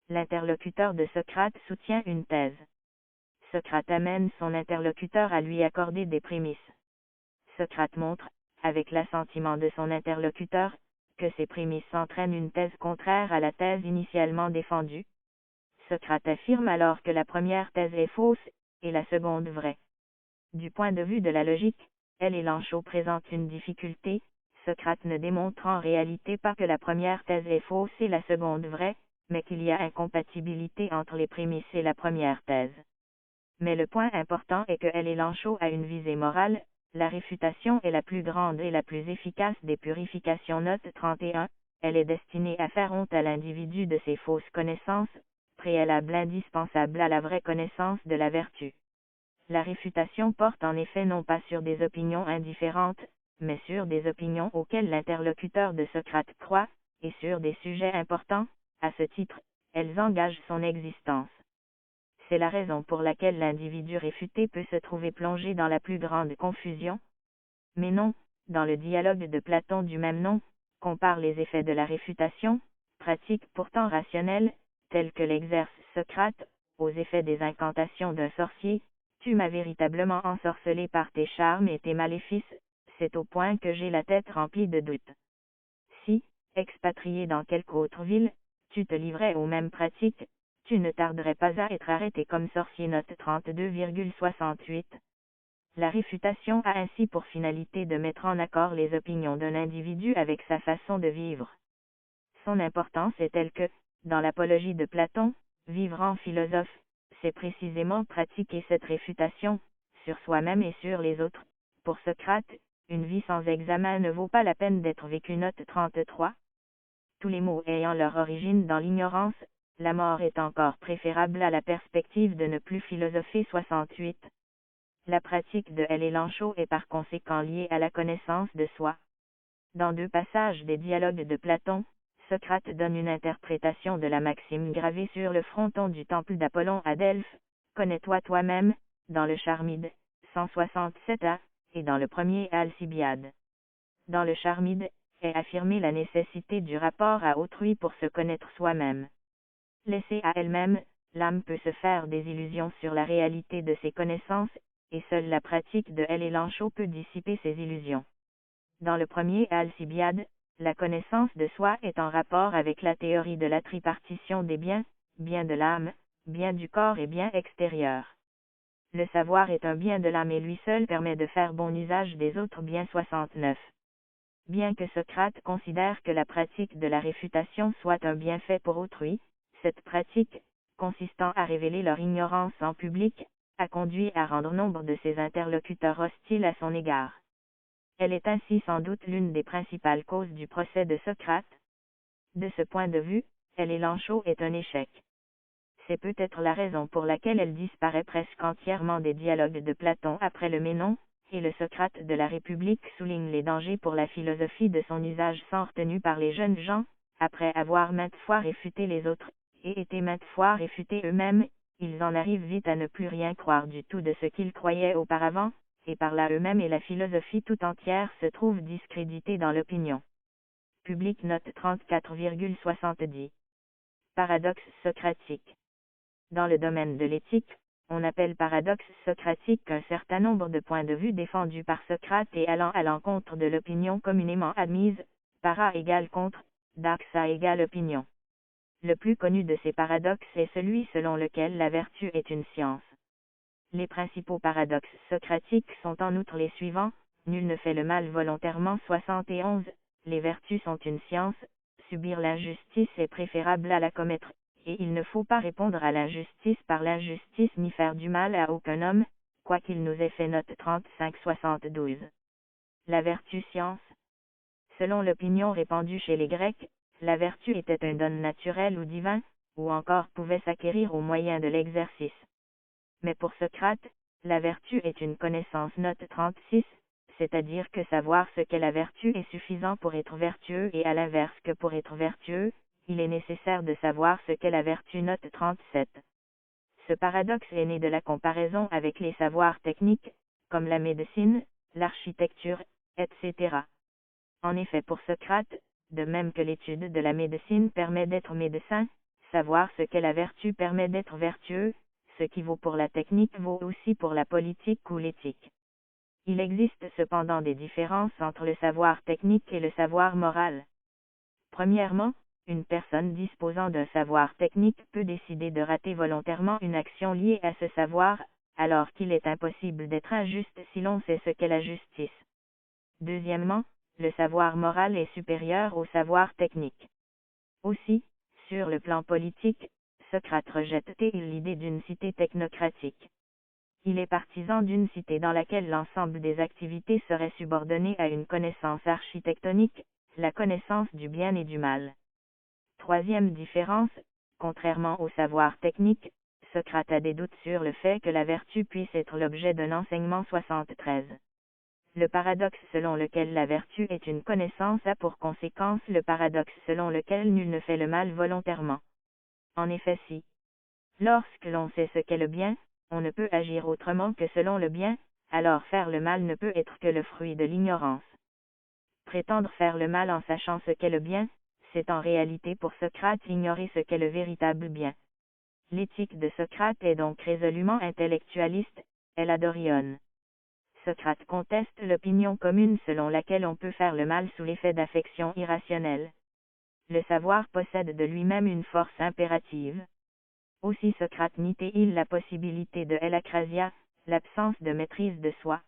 L'interlocuteur de Socrate soutient une thèse. Socrate amène son interlocuteur à lui accorder des prémices. Socrate montre, avec l'assentiment de son interlocuteur, que ces prémices entraînent une thèse contraire à la thèse initialement défendue. Socrate affirme alors que la première thèse est fausse, et la seconde vraie. Du point de vue de la logique, elle et Lanchot présentent une difficulté. Socrate ne démontre en réalité pas que la première thèse est fausse et la seconde vraie, mais qu'il y a incompatibilité entre les prémices et la première thèse. Mais le point important est que elle et Lanchot a une visée morale. La réfutation est la plus grande et la plus efficace des purifications. Note 31. Elle est destinée à faire honte à l'individu de ses fausses connaissances, préalable indispensable à la vraie connaissance de la vertu. La réfutation porte en effet non pas sur des opinions indifférentes, mais sur des opinions auxquelles l'interlocuteur de Socrate croit, et sur des sujets importants. À ce titre, elles engagent son existence. C'est la raison pour laquelle l'individu réfuté peut se trouver plongé dans la plus grande confusion. Mais non, dans le dialogue de Platon du même nom, compare les effets de la réfutation, pratique pourtant rationnelle, telle que l'exerce Socrate, aux effets des incantations d'un sorcier. Tu m'as véritablement ensorcelé par tes charmes et tes maléfices, c'est au point que j'ai la tête remplie de doutes. Si, expatrié dans quelque autre ville, tu te livrais aux mêmes pratiques, tu ne tarderais pas à être arrêté comme sorcier. Note 32,68. La réfutation a ainsi pour finalité de mettre en accord les opinions d'un individu avec sa façon de vivre. Son importance est telle que, dans l'apologie de Platon, vivre en philosophe, c'est précisément pratiquer cette réfutation, sur soi-même et sur les autres. Pour Socrate, une vie sans examen ne vaut pas la peine d'être vécue. Note 33. Tous les maux ayant leur origine dans l'ignorance, la mort est encore préférable à la perspective de ne plus philosopher. 68. La pratique de elle et Lanchot est par conséquent liée à la connaissance de soi. Dans deux passages des dialogues de Platon, Socrate donne une interprétation de la maxime gravée sur le fronton du temple d'Apollon à Delphes, « Connais-toi toi-même », dans le Charmide, 167a, et dans le premier Alcibiade. Dans le Charmide, est affirmée la nécessité du rapport à autrui pour se connaître soi-même. Laissée à elle-même, l'âme peut se faire des illusions sur la réalité de ses connaissances, et seule la pratique de elle et Lanchot peut dissiper ces illusions. Dans le premier Alcibiade, la connaissance de soi est en rapport avec la théorie de la tripartition des biens, bien de l'âme, bien du corps et bien extérieur. Le savoir est un bien de l'âme et lui seul permet de faire bon usage des autres biens. 69. Bien que Socrate considère que la pratique de la réfutation soit un bienfait pour autrui, cette pratique, consistant à révéler leur ignorance en public, a conduit à rendre nombre de ses interlocuteurs hostiles à son égard. Elle est ainsi sans doute l'une des principales causes du procès de Socrate. De ce point de vue, elle et Lanchot est un échec. C'est peut-être la raison pour laquelle elle disparaît presque entièrement des dialogues de Platon après le Ménon, et le Socrate de la République souligne les dangers pour la philosophie de son usage sans retenue par les jeunes gens, après avoir maintes fois réfuté les autres, et été maintes fois réfutés eux-mêmes, ils en arrivent vite à ne plus rien croire du tout de ce qu'ils croyaient auparavant, et par là eux-mêmes et la philosophie tout entière se trouvent discréditée dans l'opinion publique. Note 34,70. Paradoxe socratique. Dans le domaine de l'éthique, on appelle paradoxe socratique un certain nombre de points de vue défendus par Socrate et allant à l'encontre de l'opinion communément admise, para égale contre, daxa égale opinion. Le plus connu de ces paradoxes est celui selon lequel la vertu est une science. Les principaux paradoxes socratiques sont en outre les suivants: nul ne fait le mal volontairement. 71. Les vertus sont une science, subir l'injustice est préférable à la commettre, et il ne faut pas répondre à l'injustice par l'injustice ni faire du mal à aucun homme, quoi qu'il nous ait fait. Note 35,72. La vertu science. Selon l'opinion répandue chez les Grecs, la vertu était un don naturel ou divin, ou encore pouvait s'acquérir au moyen de l'exercice. Mais pour Socrate, la vertu est une connaissance. Note 36, c'est-à-dire que savoir ce qu'est la vertu est suffisant pour être vertueux, et à l'inverse que pour être vertueux, il est nécessaire de savoir ce qu'est la vertu. Note 37. Ce paradoxe est né de la comparaison avec les savoirs techniques, comme la médecine, l'architecture, etc. En effet, pour Socrate, de même que l'étude de la médecine permet d'être médecin, savoir ce qu'est la vertu permet d'être vertueux. Ce qui vaut pour la technique vaut aussi pour la politique ou l'éthique. Il existe cependant des différences entre le savoir technique et le savoir moral. Premièrement, une personne disposant d'un savoir technique peut décider de rater volontairement une action liée à ce savoir, alors qu'il est impossible d'être injuste si l'on sait ce qu'est la justice. Deuxièmement, le savoir moral est supérieur au savoir technique. Aussi, sur le plan politique, Socrate rejette l'idée d'une cité technocratique. Il est partisan d'une cité dans laquelle l'ensemble des activités seraient subordonnées à une connaissance architectonique, la connaissance du bien et du mal. Troisième différence, contrairement au savoir technique, Socrate a des doutes sur le fait que la vertu puisse être l'objet d'un enseignement 73. Le paradoxe selon lequel la vertu est une connaissance a pour conséquence le paradoxe selon lequel nul ne fait le mal volontairement. En effet, si, lorsque l'on sait ce qu'est le bien, on ne peut agir autrement que selon le bien, alors faire le mal ne peut être que le fruit de l'ignorance. Prétendre faire le mal en sachant ce qu'est le bien, c'est en réalité pour Socrate ignorer ce qu'est le véritable bien. L'éthique de Socrate est donc résolument intellectualiste, elle adorionne. Socrate conteste l'opinion commune selon laquelle on peut faire le mal sous l'effet d'affections irrationnelles. Le savoir possède de lui-même une force impérative. Aussi Socrate nie-t-il la possibilité de l'acrasia, l'absence de maîtrise de soi.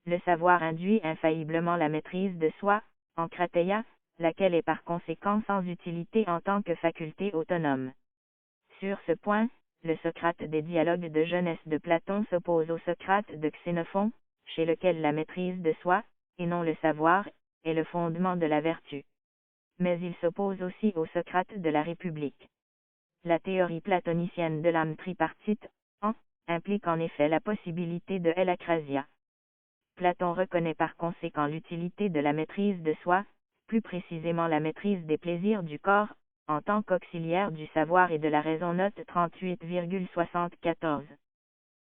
Le savoir induit infailliblement la maîtrise de soi, en krateia, laquelle est par conséquent sans utilité en tant que faculté autonome. Sur ce point, le Socrate des dialogues de jeunesse de Platon s'oppose au Socrate de Xénophon, chez lequel la maîtrise de soi, et non le savoir, est le fondement de la vertu. Mais il s'oppose aussi au Socrate de la République. La théorie platonicienne de l'âme tripartite, implique en effet la possibilité de l'acrasia. Platon reconnaît par conséquent l'utilité de la maîtrise de soi, plus précisément la maîtrise des plaisirs du corps, en tant qu'auxiliaire du savoir et de la raison. Note 38,74.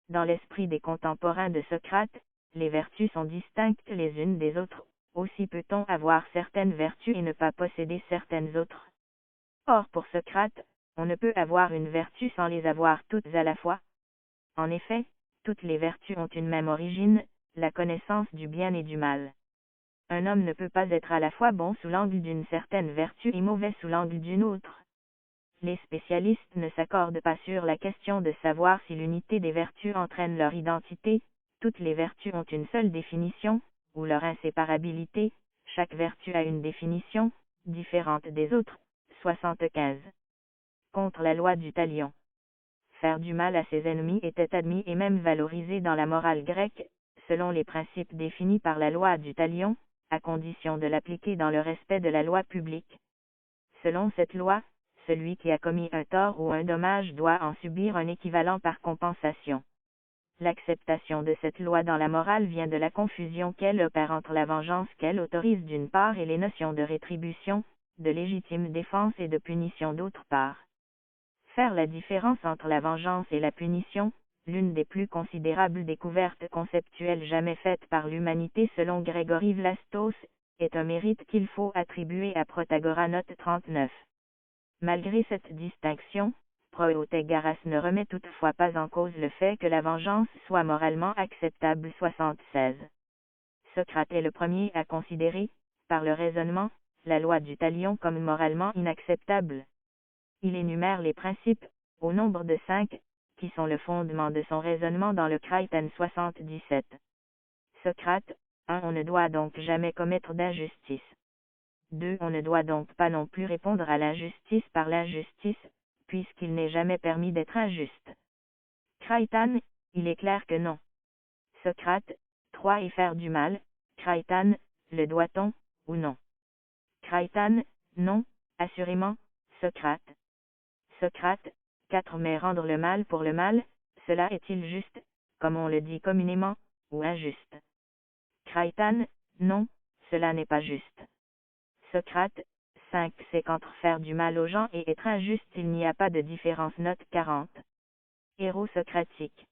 Dans l'esprit des contemporains de Socrate, les vertus sont distinctes les unes des autres, aussi peut-on avoir certaines vertus et ne pas posséder certaines autres. Or pour Socrate, on ne peut avoir une vertu sans les avoir toutes à la fois. En effet, toutes les vertus ont une même origine, la connaissance du bien et du mal. Un homme ne peut pas être à la fois bon sous l'angle d'une certaine vertu et mauvais sous l'angle d'une autre. Les spécialistes ne s'accordent pas sur la question de savoir si l'unité des vertus entraîne leur identité, toutes les vertus ont une seule définition, ou leur inséparabilité, chaque vertu a une définition, différente des autres. 75. Contre la loi du talion. Faire du mal à ses ennemis était admis et même valorisé dans la morale grecque, selon les principes définis par la loi du talion, à condition de l'appliquer dans le respect de la loi publique. Selon cette loi, celui qui a commis un tort ou un dommage doit en subir un équivalent par compensation. L'acceptation de cette loi dans la morale vient de la confusion qu'elle opère entre la vengeance qu'elle autorise d'une part et les notions de rétribution, de légitime défense et de punition d'autre part. Faire la différence entre la vengeance et la punition, l'une des plus considérables découvertes conceptuelles jamais faites par l'humanité selon Grégory Vlastos, est un mérite qu'il faut attribuer à Protagoras. Note 39. Malgré cette distinction, Protagoras ne remet toutefois pas en cause le fait que la vengeance soit moralement acceptable. 76. Socrate est le premier à considérer, par le raisonnement, la loi du talion comme moralement inacceptable. Il énumère les principes, au nombre de 5, qui sont le fondement de son raisonnement dans le Crichton 77. Socrate, 1. On ne doit donc jamais commettre d'injustice. 2. On ne doit donc pas non plus répondre à l'injustice par l'injustice, puisqu'il n'est jamais permis d'être injuste. Crichton, il est clair que non. Socrate, 3. Et faire du mal, Crichton, le doit-on, ou non? Crichton, non, assurément, Socrate. Socrate, 4. Mais rendre le mal pour le mal, cela est-il juste, comme on le dit communément, ou injuste? Crichton, non, cela n'est pas juste. Socrate, 5. C'est qu'entre faire du mal aux gens et être injuste il n'y a pas de différence. Note 40. Héros socratique.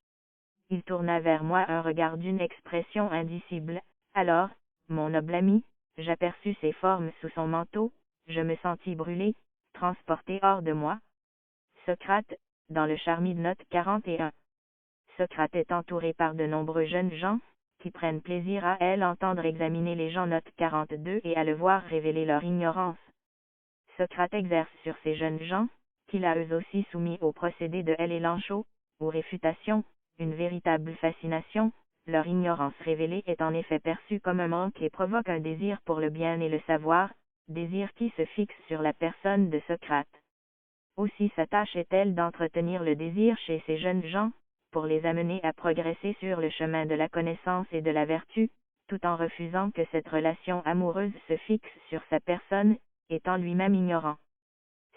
Il tourna vers moi un regard d'une expression indicible. Alors, mon noble ami, j'aperçus ses formes sous son manteau, je me sentis brûlé, transporté hors de moi. Socrate, dans le Charmide. Note 41. Socrate est entouré par de nombreux jeunes gens, qui prennent plaisir à l'entendre examiner les gens. Note 42 et à le voir révéler leur ignorance. Socrate exerce sur ces jeunes gens, qu'il a eux aussi soumis au procédé de l'élanchot, ou réfutation, une véritable fascination. Leur ignorance révélée est en effet perçue comme un manque et provoque un désir pour le bien et le savoir, désir qui se fixe sur la personne de Socrate. Aussi sa tâche est-elle d'entretenir le désir chez ces jeunes gens, pour les amener à progresser sur le chemin de la connaissance et de la vertu, tout en refusant que cette relation amoureuse se fixe sur sa personne, étant lui-même ignorant.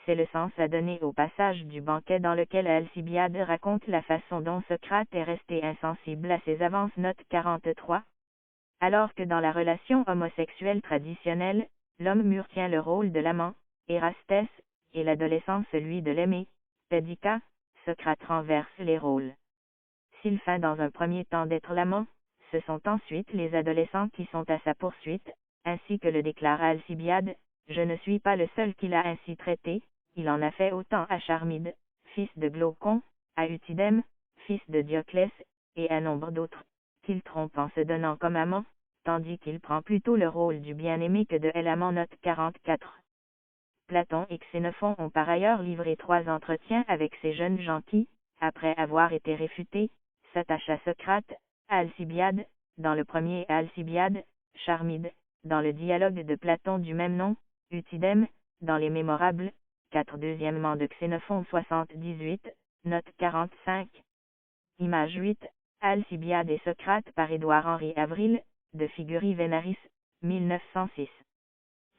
C'est le sens à donner au passage du banquet dans lequel Alcibiade raconte la façon dont Socrate est resté insensible à ses avances. Note 43. Alors que dans la relation homosexuelle traditionnelle, l'homme mûr tient le rôle de l'amant, Érastès, et l'adolescent celui de l'aimé, Pédica, Socrate renverse les rôles. S'il feint dans un premier temps d'être l'amant, ce sont ensuite les adolescents qui sont à sa poursuite, ainsi que le déclare Alcibiade, je ne suis pas le seul qui l'a ainsi traité, il en a fait autant à Charmide, fils de Glaucon, à Euthydème, fils de Dioclès, et à nombre d'autres, qu'il trompe en se donnant comme amant, tandis qu'il prend plutôt le rôle du bien-aimé que de l'amant. Note 44. Platon et Xénophon ont par ailleurs livré 3 entretiens avec ces jeunes gens qui, après avoir été réfutés, s'attachent à Socrate, à Alcibiade, dans le premier à Alcibiade, Charmide, dans le dialogue de Platon du même nom, Euthydème, dans les Mémorables, 4 deuxièmement de Xénophon 78, note 45. Image 8, Alcibiade et Socrate par Édouard-Henri Avril, de Figuri Venaris, 1906.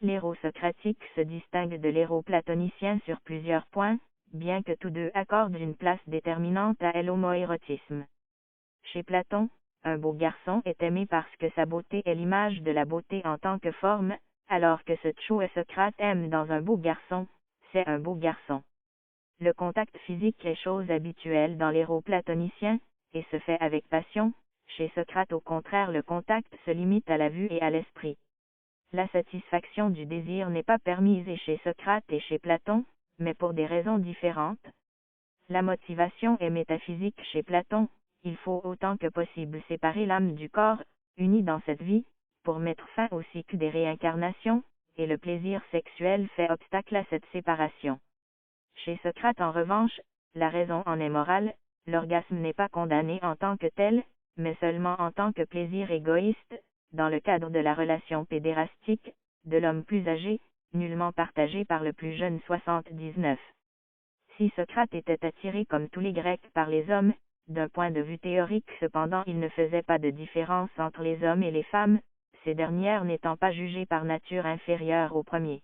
L'héros socratique se distingue de l'héros platonicien sur plusieurs points, bien que tous deux accordent une place déterminante à l'homoérotisme. Chez Platon, un beau garçon est aimé parce que sa beauté est l'image de la beauté en tant que forme, alors que ce et Socrate aime dans un beau garçon, c'est un beau garçon. Le contact physique est chose habituelle dans l'héros platonicien, et se fait avec passion. Chez Socrate au contraire le contact se limite à la vue et à l'esprit. La satisfaction du désir n'est pas permise chez Socrate et chez Platon, mais pour des raisons différentes. La motivation est métaphysique chez Platon, il faut autant que possible séparer l'âme du corps, unis dans cette vie, pour mettre fin au cycle des réincarnations, et le plaisir sexuel fait obstacle à cette séparation. Chez Socrate en revanche, la raison en est morale, l'orgasme n'est pas condamné en tant que tel, mais seulement en tant que plaisir égoïste, dans le cadre de la relation pédérastique, de l'homme plus âgé, nullement partagé par le plus jeune 79. Si Socrate était attiré comme tous les Grecs par les hommes, d'un point de vue théorique cependant il ne faisait pas de différence entre les hommes et les femmes, ces dernières n'étant pas jugées par nature inférieures aux premiers.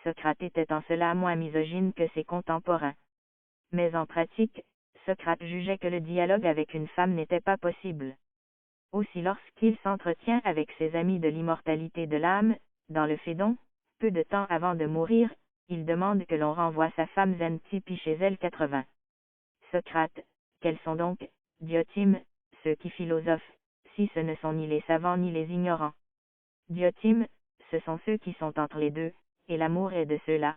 Socrate était en cela moins misogyne que ses contemporains. Mais en pratique, Socrate jugeait que le dialogue avec une femme n'était pas possible. Aussi lorsqu'il s'entretient avec ses amis de l'immortalité de l'âme, dans le Phédon, peu de temps avant de mourir, il demande que l'on renvoie sa femme Xantippe chez elle. 80. Socrate, quels sont donc, Diotima, ceux qui philosophent, si ce ne sont ni les savants ni les ignorants? Diotima, ce sont ceux qui sont entre les deux, et l'amour est de ceux-là.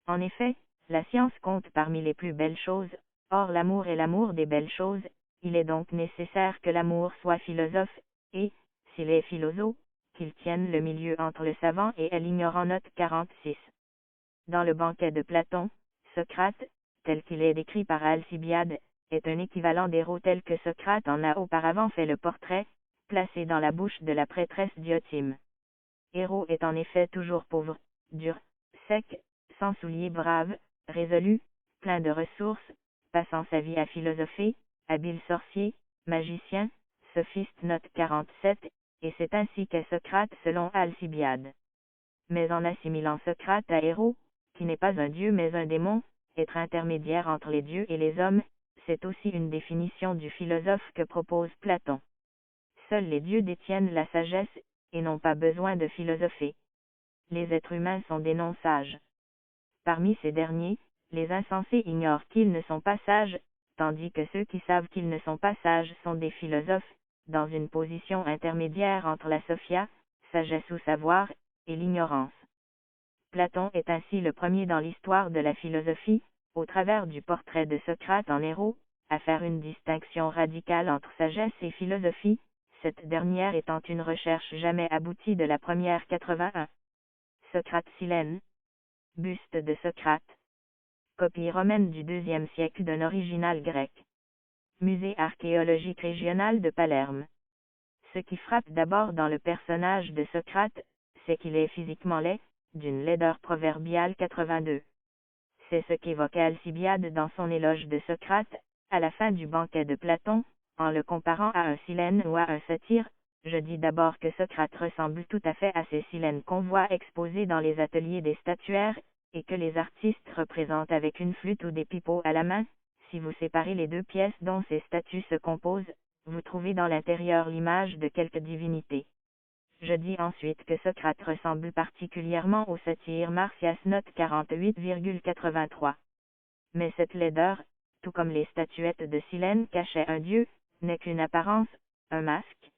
En effet, la science compte parmi les plus belles choses, or l'amour est l'amour des belles choses, il est donc nécessaire que l'amour soit philosophe, et, s'il est philosophe, qu'il tienne le milieu entre le savant et l'ignorant. Note 46. Dans le banquet de Platon, Socrate, tel qu'il est décrit par Alcibiade, est un équivalent d'héros tel que Socrate en a auparavant fait le portrait, placé dans la bouche de la prêtresse Diotime. Héros est en effet toujours pauvre, dur, sec, sans souliers, brave, résolu, plein de ressources, passant sa vie à philosopher, habile sorcier, magicien, sophiste. Note 47, et c'est ainsi qu'est Socrate selon Alcibiade. Mais en assimilant Socrate à héros, qui n'est pas un dieu mais un démon, être intermédiaire entre les dieux et les hommes, c'est aussi une définition du philosophe que propose Platon. Seuls les dieux détiennent la sagesse, et n'ont pas besoin de philosopher. Les êtres humains sont des non-sages. Parmi ces derniers, les insensés ignorent qu'ils ne sont pas sages, tandis que ceux qui savent qu'ils ne sont pas sages sont des philosophes, dans une position intermédiaire entre la sophia, sagesse ou savoir, et l'ignorance. Platon est ainsi le premier dans l'histoire de la philosophie, au travers du portrait de Socrate en héros, à faire une distinction radicale entre sagesse et philosophie, cette dernière étant une recherche jamais aboutie de la première. 81. Socrate Silène. Buste de Socrate. Copie romaine du IIe siècle d'un original grec. Musée archéologique régional de Palerme. Ce qui frappe d'abord dans le personnage de Socrate, c'est qu'il est physiquement laid, d'une laideur proverbiale 82. C'est ce qu'évoque Alcibiade dans son éloge de Socrate, à la fin du banquet de Platon, en le comparant à un Silène ou à un satyre. Je dis d'abord que Socrate ressemble tout à fait à ces Silènes qu'on voit exposés dans les ateliers des statuaires, et que les artistes représentent avec une flûte ou des pipeaux à la main. Si vous séparez les deux pièces dont ces statues se composent, vous trouvez dans l'intérieur l'image de quelque divinité. Je dis ensuite que Socrate ressemble particulièrement au satyre Martias, note 48,83. Mais cette laideur, tout comme les statuettes de Silène cachaient un dieu, n'est qu'une apparence, un masque.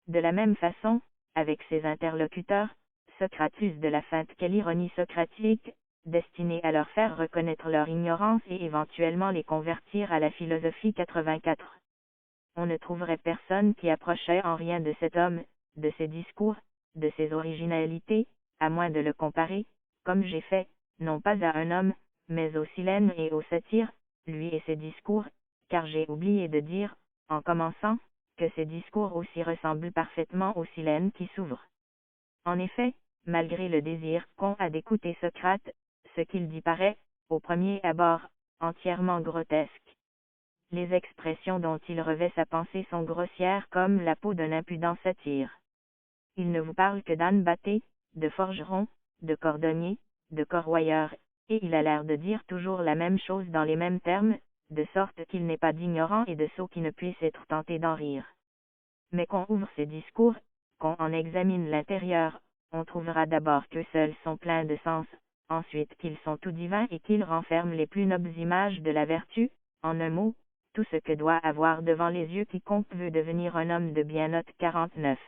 De la même façon, avec ses interlocuteurs, Socrate use de la feinte qu'est l'ironie socratique, destinée à leur faire reconnaître leur ignorance et éventuellement les convertir à la philosophie 84. On ne trouverait personne qui approchait en rien de cet homme, de ses discours, de ses originalités, à moins de le comparer, comme j'ai fait, non pas à un homme, mais au Silène et au satyre, lui et ses discours, car j'ai oublié de dire, en commençant, que ces discours aussi ressemblent parfaitement aux Silènes qui s'ouvrent. En effet, malgré le désir qu'ont à d'écouter Socrate, ce qu'il dit paraît, au premier abord, entièrement grotesque. Les expressions dont il revêt sa pensée sont grossières comme la peau d'un impudent satyre. Il ne vous parle que d'âne batté, de forgeron, de cordonnier, de corroyeur, et il a l'air de dire toujours la même chose dans les mêmes termes, de sorte qu'il n'est pas d'ignorant et de sot qui ne puisse être tenté d'en rire. Mais qu'on ouvre ses discours, qu'on en examine l'intérieur, on trouvera d'abord qu'eux seuls sont pleins de sens, ensuite qu'ils sont tout divins et qu'ils renferment les plus nobles images de la vertu, en un mot, tout ce que doit avoir devant les yeux quiconque veut devenir un homme de bien, note 49.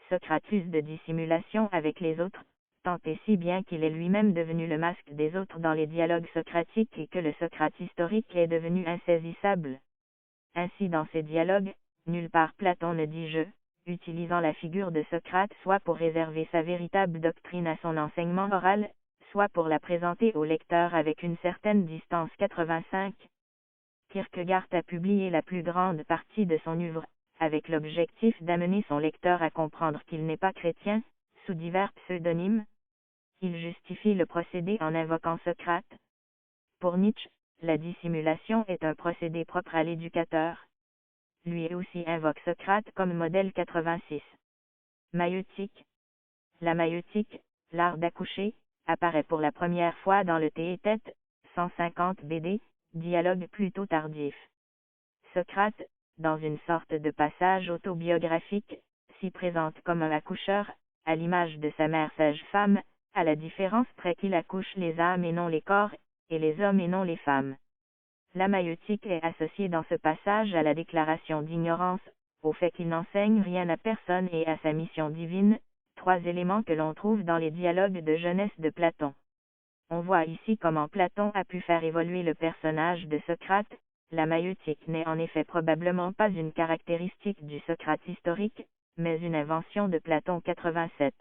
Socrate use de dissimulation avec les autres, tant et si bien qu'il est lui-même devenu le masque des autres dans les dialogues socratiques et que le Socrate historique est devenu insaisissable. Ainsi dans ces dialogues, nulle part Platon ne dit je, utilisant la figure de Socrate soit pour réserver sa véritable doctrine à son enseignement oral, soit pour la présenter au lecteur avec une certaine distance. 85. Kierkegaard a publié la plus grande partie de son œuvre, avec l'objectif d'amener son lecteur à comprendre qu'il n'est pas chrétien, sous divers pseudonymes. Il justifie le procédé en invoquant Socrate. Pour Nietzsche, la dissimulation est un procédé propre à l'éducateur. Lui aussi invoque Socrate comme modèle. 86. Maïeutique. La maïeutique, l'art d'accoucher, apparaît pour la première fois dans le Théétète, 150 BD, dialogue plutôt tardif. Socrate, dans une sorte de passage autobiographique, s'y présente comme un accoucheur, à l'image de sa mère sage-femme, à la différence près qu'il accouche les âmes et non les corps, et les hommes et non les femmes. La maïeutique est associée dans ce passage à la déclaration d'ignorance, au fait qu'il n'enseigne rien à personne et à sa mission divine, trois éléments que l'on trouve dans les dialogues de jeunesse de Platon. On voit ici comment Platon a pu faire évoluer le personnage de Socrate. La maïeutique n'est en effet probablement pas une caractéristique du Socrate historique, mais une invention de Platon. 87.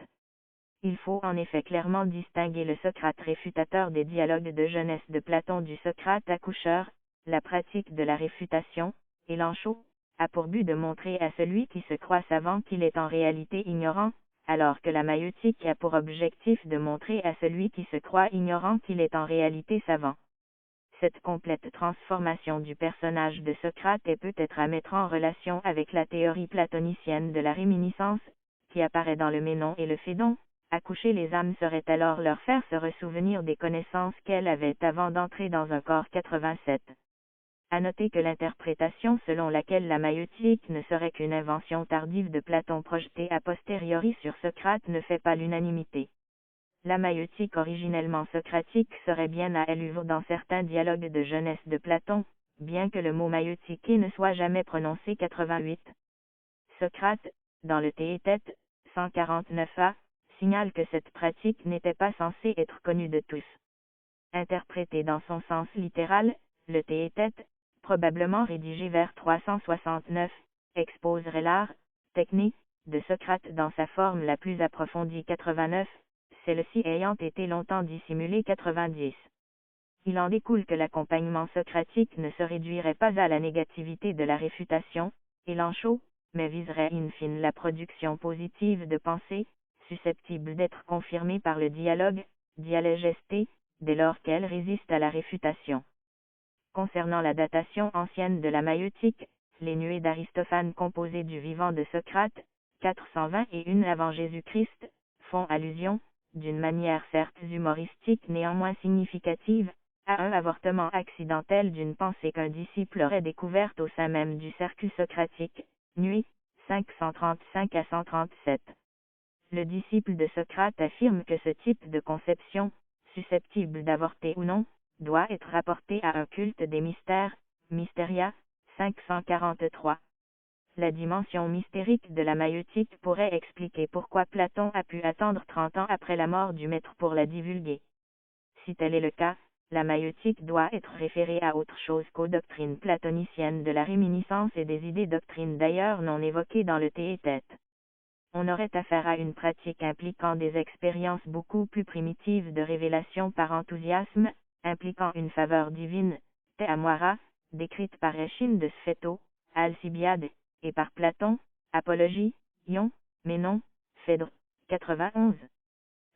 Il faut en effet clairement distinguer le Socrate réfutateur des dialogues de jeunesse de Platon du Socrate accoucheur. La pratique de la réfutation, et l'enchaud, a pour but de montrer à celui qui se croit savant qu'il est en réalité ignorant, alors que la maïeutique a pour objectif de montrer à celui qui se croit ignorant qu'il est en réalité savant. Cette complète transformation du personnage de Socrate est peut-être à mettre en relation avec la théorie platonicienne de la réminiscence, qui apparaît dans le Ménon et le Phédon. Accoucher les âmes serait alors leur faire se ressouvenir des connaissances qu'elles avaient avant d'entrer dans un corps. 87. À noter que l'interprétation selon laquelle la maïeutique ne serait qu'une invention tardive de Platon projetée a posteriori sur Socrate ne fait pas l'unanimité. La maïeutique originellement socratique serait bien à elle œuvre dans certains dialogues de jeunesse de Platon, bien que le mot maïeutiquer ne soit jamais prononcé. 88. Socrate, dans le Théétète, 149a, signale que cette pratique n'était pas censée être connue de tous. Interprété dans son sens littéral, le Théétète, probablement rédigé vers 369, exposerait l'art, technique, de Socrate dans sa forme la plus approfondie. 89. celle-ci ayant été longtemps dissimulée 90. Il en découle que l'accompagnement socratique ne se réduirait pas à la négativité de la réfutation, élan chaud, mais viserait in fine la production positive de pensée, susceptible d'être confirmée par le dialogue, dialégesté, dès lors qu'elle résiste à la réfutation. Concernant la datation ancienne de la maïeutique, les nuées d'Aristophane composées du vivant de Socrate, 421 avant Jésus-Christ, font allusion, d'une manière certes humoristique néanmoins significative, à un avortement accidentel d'une pensée qu'un disciple aurait découverte au sein même du cercle socratique, nuit, 535 à 137. Le disciple de Socrate affirme que ce type de conception, susceptible d'avorter ou non, doit être rapporté à un culte des mystères, Mysteria, 543. La dimension mystérique de la maïeutique pourrait expliquer pourquoi Platon a pu attendre 30 ans après la mort du maître pour la divulguer. Si tel est le cas, la maïeutique doit être référée à autre chose qu'aux doctrines platoniciennes de la réminiscence et des idées doctrines d'ailleurs non évoquées dans le Théétète. On aurait affaire à une pratique impliquant des expériences beaucoup plus primitives de révélation par enthousiasme, impliquant une faveur divine, te amoira, décrite par Échine de Sphéto, Alcibiade, et par Platon, Apologie, Ion, Ménon, Phèdre, 91.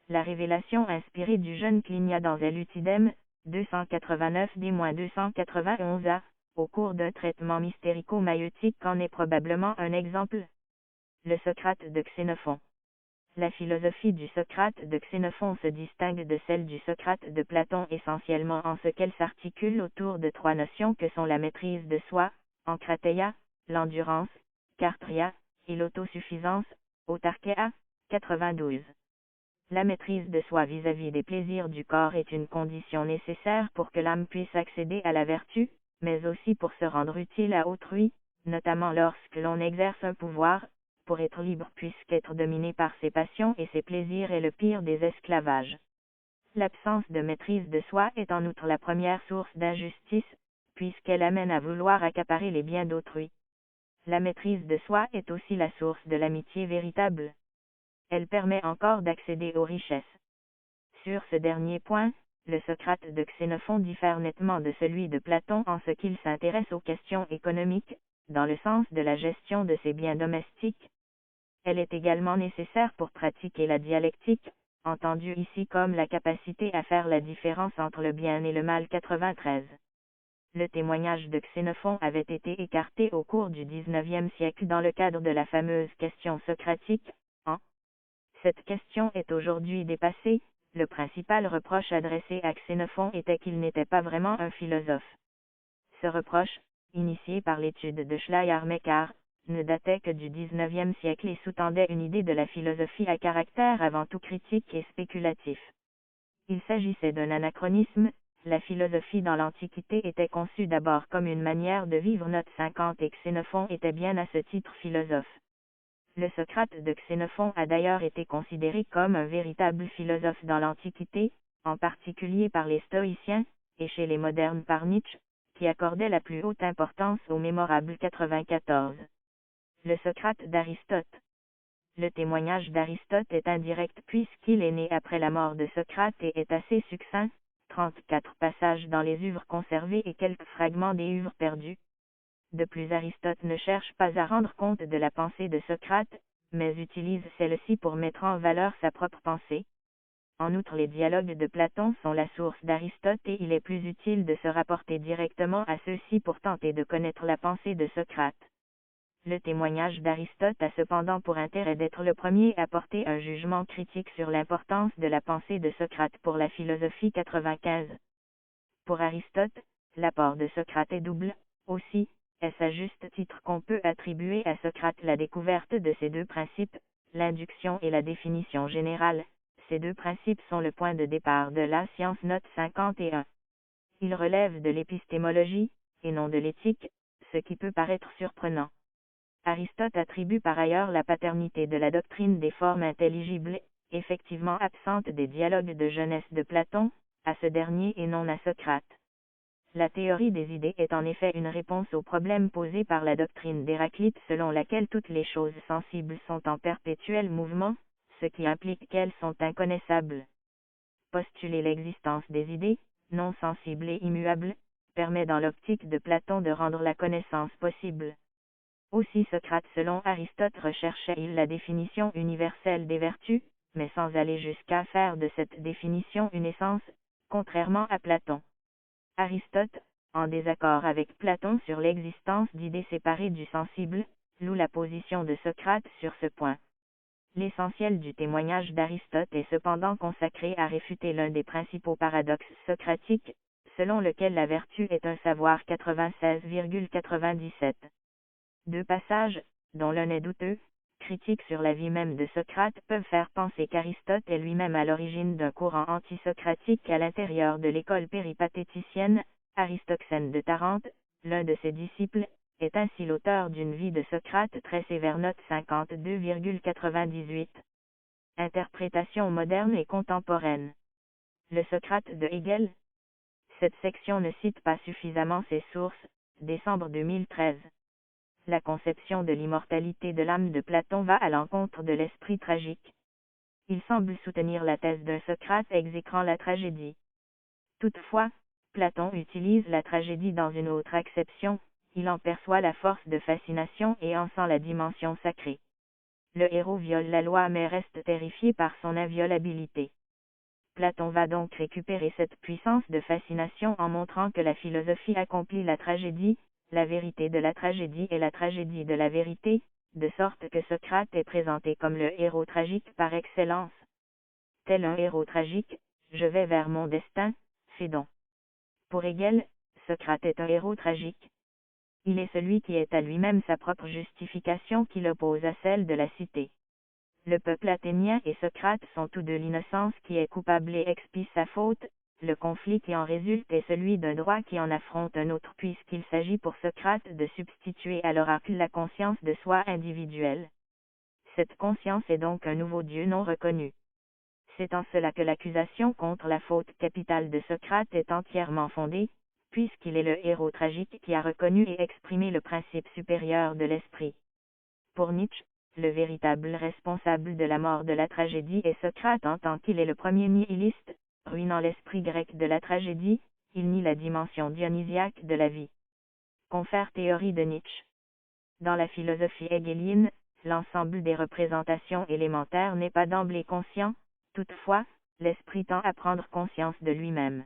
La révélation inspirée du jeune Clinia dans Elutidem, 289-291a, au cours d'un traitement mystérico-maïeutique en est probablement un exemple. Le Socrate de Xénophon. La philosophie du Socrate de Xénophon se distingue de celle du Socrate de Platon essentiellement en ce qu'elle s'articule autour de trois notions que sont la maîtrise de soi, enkrateia, l'endurance, kartria, et l'autosuffisance, autarkéa, 92. La maîtrise de soi vis-à-vis des plaisirs du corps est une condition nécessaire pour que l'âme puisse accéder à la vertu, mais aussi pour se rendre utile à autrui, notamment lorsque l'on exerce un pouvoir, pour être libre puisqu'être dominé par ses passions et ses plaisirs est le pire des esclavages. L'absence de maîtrise de soi est en outre la première source d'injustice, puisqu'elle amène à vouloir accaparer les biens d'autrui. La maîtrise de soi est aussi la source de l'amitié véritable. Elle permet encore d'accéder aux richesses. Sur ce dernier point, le Socrate de Xénophon diffère nettement de celui de Platon en ce qu'il s'intéresse aux questions économiques, dans le sens de la gestion de ses biens domestiques. Elle est également nécessaire pour pratiquer la dialectique, entendue ici comme la capacité à faire la différence entre le bien et le mal 93. Le témoignage de Xénophon avait été écarté au cours du XIXe siècle dans le cadre de la fameuse question socratique, Cette question est aujourd'hui dépassée, le principal reproche adressé à Xénophon était qu'il n'était pas vraiment un philosophe. Ce reproche, initié par l'étude de Schleiermacher, ne datait que du XIXe siècle et sous-tendait une idée de la philosophie à caractère avant tout critique et spéculatif. Il s'agissait d'un anachronisme, la philosophie dans l'Antiquité était conçue d'abord comme une manière de vivre. Note 50 et Xénophon était bien à ce titre philosophe. Le Socrate de Xénophon a d'ailleurs été considéré comme un véritable philosophe dans l'Antiquité, en particulier par les stoïciens, et chez les modernes par Nietzsche, qui accordait la plus haute importance au mémorable 94. Le Socrate d'Aristote. Le témoignage d'Aristote est indirect puisqu'il est né après la mort de Socrate et est assez succinct, 34 passages dans les œuvres conservées et quelques fragments des œuvres perdues. De plus, Aristote ne cherche pas à rendre compte de la pensée de Socrate, mais utilise celle-ci pour mettre en valeur sa propre pensée. En outre, les dialogues de Platon sont la source d'Aristote et il est plus utile de se rapporter directement à ceux-ci pour tenter de connaître la pensée de Socrate. Le témoignage d'Aristote a cependant pour intérêt d'être le premier à porter un jugement critique sur l'importance de la pensée de Socrate pour la philosophie 95. Pour Aristote, l'apport de Socrate est double, aussi. Est-ce à juste titre qu'on peut attribuer à Socrate la découverte de ces deux principes, l'induction et la définition générale? Ces deux principes sont le point de départ de la science. Note 51. Ils relèvent de l'épistémologie, et non de l'éthique, ce qui peut paraître surprenant. Aristote attribue par ailleurs la paternité de la doctrine des formes intelligibles, effectivement absente des dialogues de jeunesse de Platon, à ce dernier et non à Socrate. La théorie des idées est en effet une réponse au problème posé par la doctrine d'Héraclite selon laquelle toutes les choses sensibles sont en perpétuel mouvement, ce qui implique qu'elles sont inconnaissables. Postuler l'existence des idées, non sensibles et immuables, permet dans l'optique de Platon de rendre la connaissance possible. Aussi Socrate selon Aristote recherchait-il la définition universelle des vertus, mais sans aller jusqu'à faire de cette définition une essence, contrairement à Platon. Aristote, en désaccord avec Platon sur l'existence d'idées séparées du sensible, loue la position de Socrate sur ce point. L'essentiel du témoignage d'Aristote est cependant consacré à réfuter l'un des principaux paradoxes socratiques, selon lequel la vertu est un savoir 96,97. Deux passages, dont l'un est douteux, critiques sur la vie même de Socrate peuvent faire penser qu'Aristote est lui-même à l'origine d'un courant antisocratique à l'intérieur de l'école péripatéticienne. Aristoxène de Tarente, l'un de ses disciples, est ainsi l'auteur d'une vie de Socrate très sévère. Note 52,98. Interprétation moderne et contemporaine. Le Socrate de Hegel. Cette section ne cite pas suffisamment ses sources. Décembre 2013. La conception de l'immortalité de l'âme de Platon va à l'encontre de l'esprit tragique. Il semble soutenir la thèse d'un Socrate exécrant la tragédie. Toutefois, Platon utilise la tragédie dans une autre acception, il en perçoit la force de fascination et en sent la dimension sacrée. Le héros viole la loi mais reste terrifié par son inviolabilité. Platon va donc récupérer cette puissance de fascination en montrant que la philosophie accomplit la tragédie, la vérité de la tragédie et la tragédie de la vérité, de sorte que Socrate est présenté comme le héros tragique par excellence. Tel un héros tragique, je vais vers mon destin, Phédon. Pour Hegel, Socrate est un héros tragique. Il est celui qui est à lui-même sa propre justification qui l'oppose à celle de la cité. Le peuple athénien et Socrate sont tous deux l'innocence qui est coupable et expie sa faute, le conflit qui en résulte est celui d'un droit qui en affronte un autre puisqu'il s'agit pour Socrate de substituer à l'oracle la conscience de soi individuelle. Cette conscience est donc un nouveau Dieu non reconnu. C'est en cela que l'accusation contre la faute capitale de Socrate est entièrement fondée, puisqu'il est le héros tragique qui a reconnu et exprimé le principe supérieur de l'esprit. Pour Nietzsche, le véritable responsable de la mort de la tragédie est Socrate en tant qu'il est le premier nihiliste, ruinant l'esprit grec de la tragédie, il nie la dimension dionysiaque de la vie. Confère théorie de Nietzsche. Dans la philosophie hegelienne, l'ensemble des représentations élémentaires n'est pas d'emblée conscient, toutefois, l'esprit tend à prendre conscience de lui-même.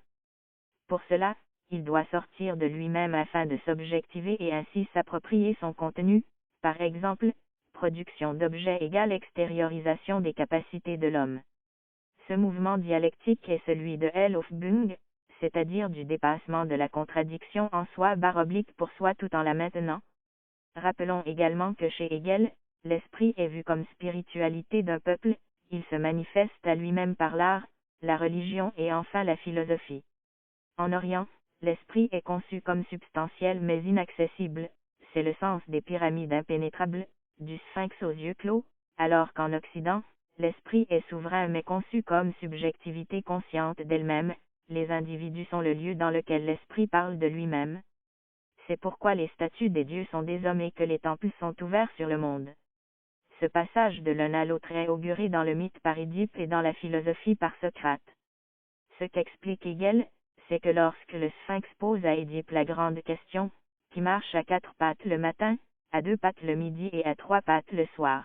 Pour cela, il doit sortir de lui-même afin de s'objectiver et ainsi s'approprier son contenu, par exemple, production d'objets égale extériorisation des capacités de l'homme. Ce mouvement dialectique est celui de Hellofbung, c'est-à-dire du dépassement de la contradiction en soi / pour soi tout en la maintenant. Rappelons également que chez Hegel, l'esprit est vu comme spiritualité d'un peuple, il se manifeste à lui-même par l'art, la religion et enfin la philosophie. En Orient, l'esprit est conçu comme substantiel mais inaccessible, c'est le sens des pyramides impénétrables, du sphinx aux yeux clos, alors qu'en Occident, l'esprit est souverain mais conçu comme subjectivité consciente d'elle-même, les individus sont le lieu dans lequel l'esprit parle de lui-même. C'est pourquoi les statues des dieux sont des hommes et que les temples sont ouverts sur le monde. Ce passage de l'un à l'autre est auguré dans le mythe par Édipe et dans la philosophie par Socrate. Ce qu'explique Hegel, c'est que lorsque le sphinx pose à Édipe la grande question, qui marche à 4 pattes le matin, à 2 pattes le midi et à 3 pattes le soir,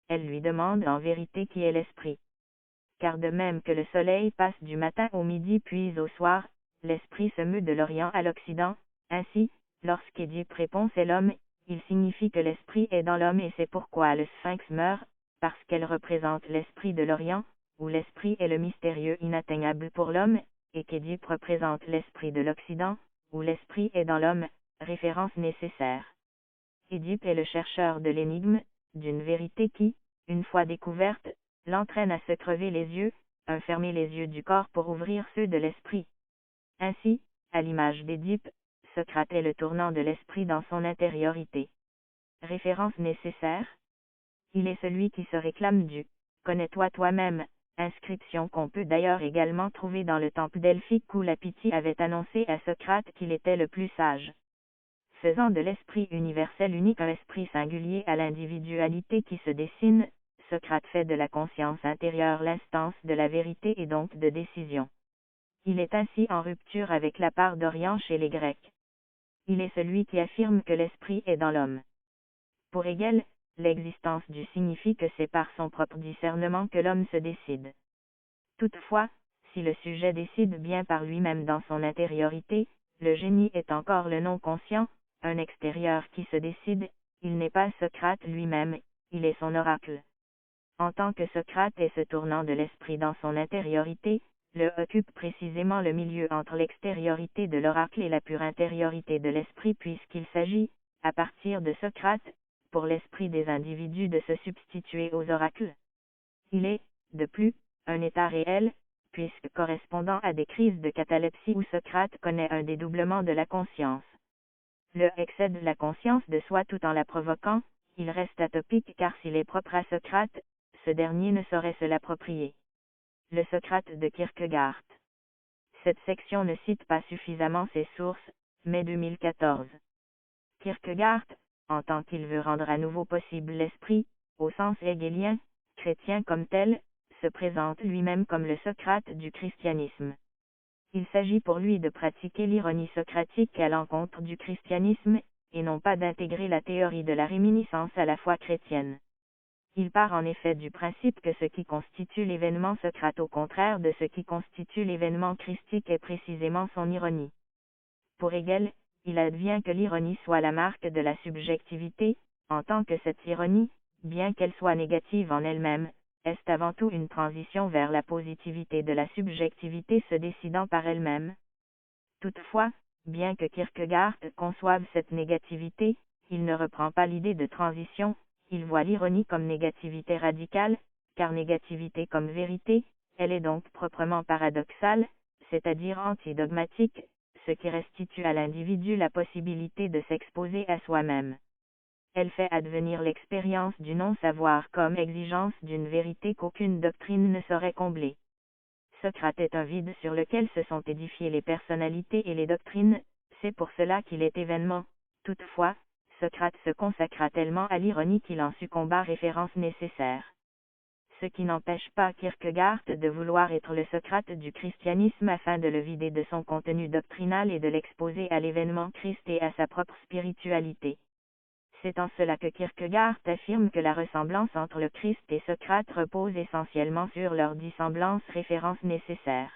elle lui demande en vérité qui est l'esprit. Car de même que le soleil passe du matin au midi puis au soir, l'esprit se meut de l'Orient à l'Occident, ainsi, lorsqu'Édipe répond c'est l'homme, il signifie que l'esprit est dans l'homme et c'est pourquoi le sphinx meurt, parce qu'elle représente l'esprit de l'Orient, où l'esprit est le mystérieux inatteignable pour l'homme, et qu'Édipe représente l'esprit de l'Occident, où l'esprit est dans l'homme, référence nécessaire. Édipe est le chercheur de l'énigme, d'une vérité qui, une fois découverte, l'entraîne à se crever les yeux, fermer les yeux du corps pour ouvrir ceux de l'esprit. Ainsi, à l'image d'Édipe, Socrate est le tournant de l'esprit dans son intériorité. Référence nécessaire. Il est celui qui se réclame du « connais-toi toi-même », inscription qu'on peut d'ailleurs également trouver dans le temple delphique où la Pythie avait annoncé à Socrate qu'il était le plus sage. Faisant de l'esprit universel unique un esprit singulier à l'individualité qui se dessine, Socrate fait de la conscience intérieure l'instance de la vérité et donc de décision. Il est ainsi en rupture avec la part d'Orient chez les Grecs. Il est celui qui affirme que l'esprit est dans l'homme. Pour Hegel, l'existence du signifie que c'est par son propre discernement que l'homme se décide. Toutefois, si le sujet décide bien par lui-même dans son intériorité, le génie est encore le non-conscient, un extérieur qui se décide, il n'est pas Socrate lui-même, il est son oracle. En tant que Socrate est ce tournant de l'esprit dans son intériorité, le occupe précisément le milieu entre l'extériorité de l'oracle et la pure intériorité de l'esprit puisqu'il s'agit, à partir de Socrate, pour l'esprit des individus de se substituer aux oracles. Il est, de plus, un état réel, puisque correspondant à des crises de catalepsie où Socrate connaît un dédoublement de la conscience. Le excède la conscience de soi tout en la provoquant, il reste atopique car s'il est propre à Socrate, ce dernier ne saurait se l'approprier. Le Socrate de Kierkegaard. Cette section ne cite pas suffisamment ses sources, mai 2014. Kierkegaard, en tant qu'il veut rendre à nouveau possible l'esprit, au sens hegelien, chrétien comme tel, se présente lui-même comme le Socrate du christianisme. Il s'agit pour lui de pratiquer l'ironie socratique à l'encontre du christianisme, et non pas d'intégrer la théorie de la réminiscence à la foi chrétienne. Il part en effet du principe que ce qui constitue l'événement Socrate au contraire de ce qui constitue l'événement christique est précisément son ironie. Pour Hegel, il advient que l'ironie soit la marque de la subjectivité, en tant que cette ironie, bien qu'elle soit négative en elle-même, est avant tout une transition vers la positivité de la subjectivité se décidant par elle-même. Toutefois, bien que Kierkegaard conçoive cette négativité, il ne reprend pas l'idée de transition, il voit l'ironie comme négativité radicale, car négativité comme vérité, elle est donc proprement paradoxale, c'est-à-dire antidogmatique, ce qui restitue à l'individu la possibilité de s'exposer à soi-même. Elle fait advenir l'expérience du non-savoir comme exigence d'une vérité qu'aucune doctrine ne saurait combler. Socrate est un vide sur lequel se sont édifiées les personnalités et les doctrines, c'est pour cela qu'il est événement. Toutefois, Socrate se consacra tellement à l'ironie qu'il en succomba référence nécessaire. Ce qui n'empêche pas Kierkegaard de vouloir être le Socrate du christianisme afin de le vider de son contenu doctrinal et de l'exposer à l'événement Christ et à sa propre spiritualité. C'est en cela que Kierkegaard affirme que la ressemblance entre le Christ et Socrate repose essentiellement sur leur dissemblance référence nécessaire.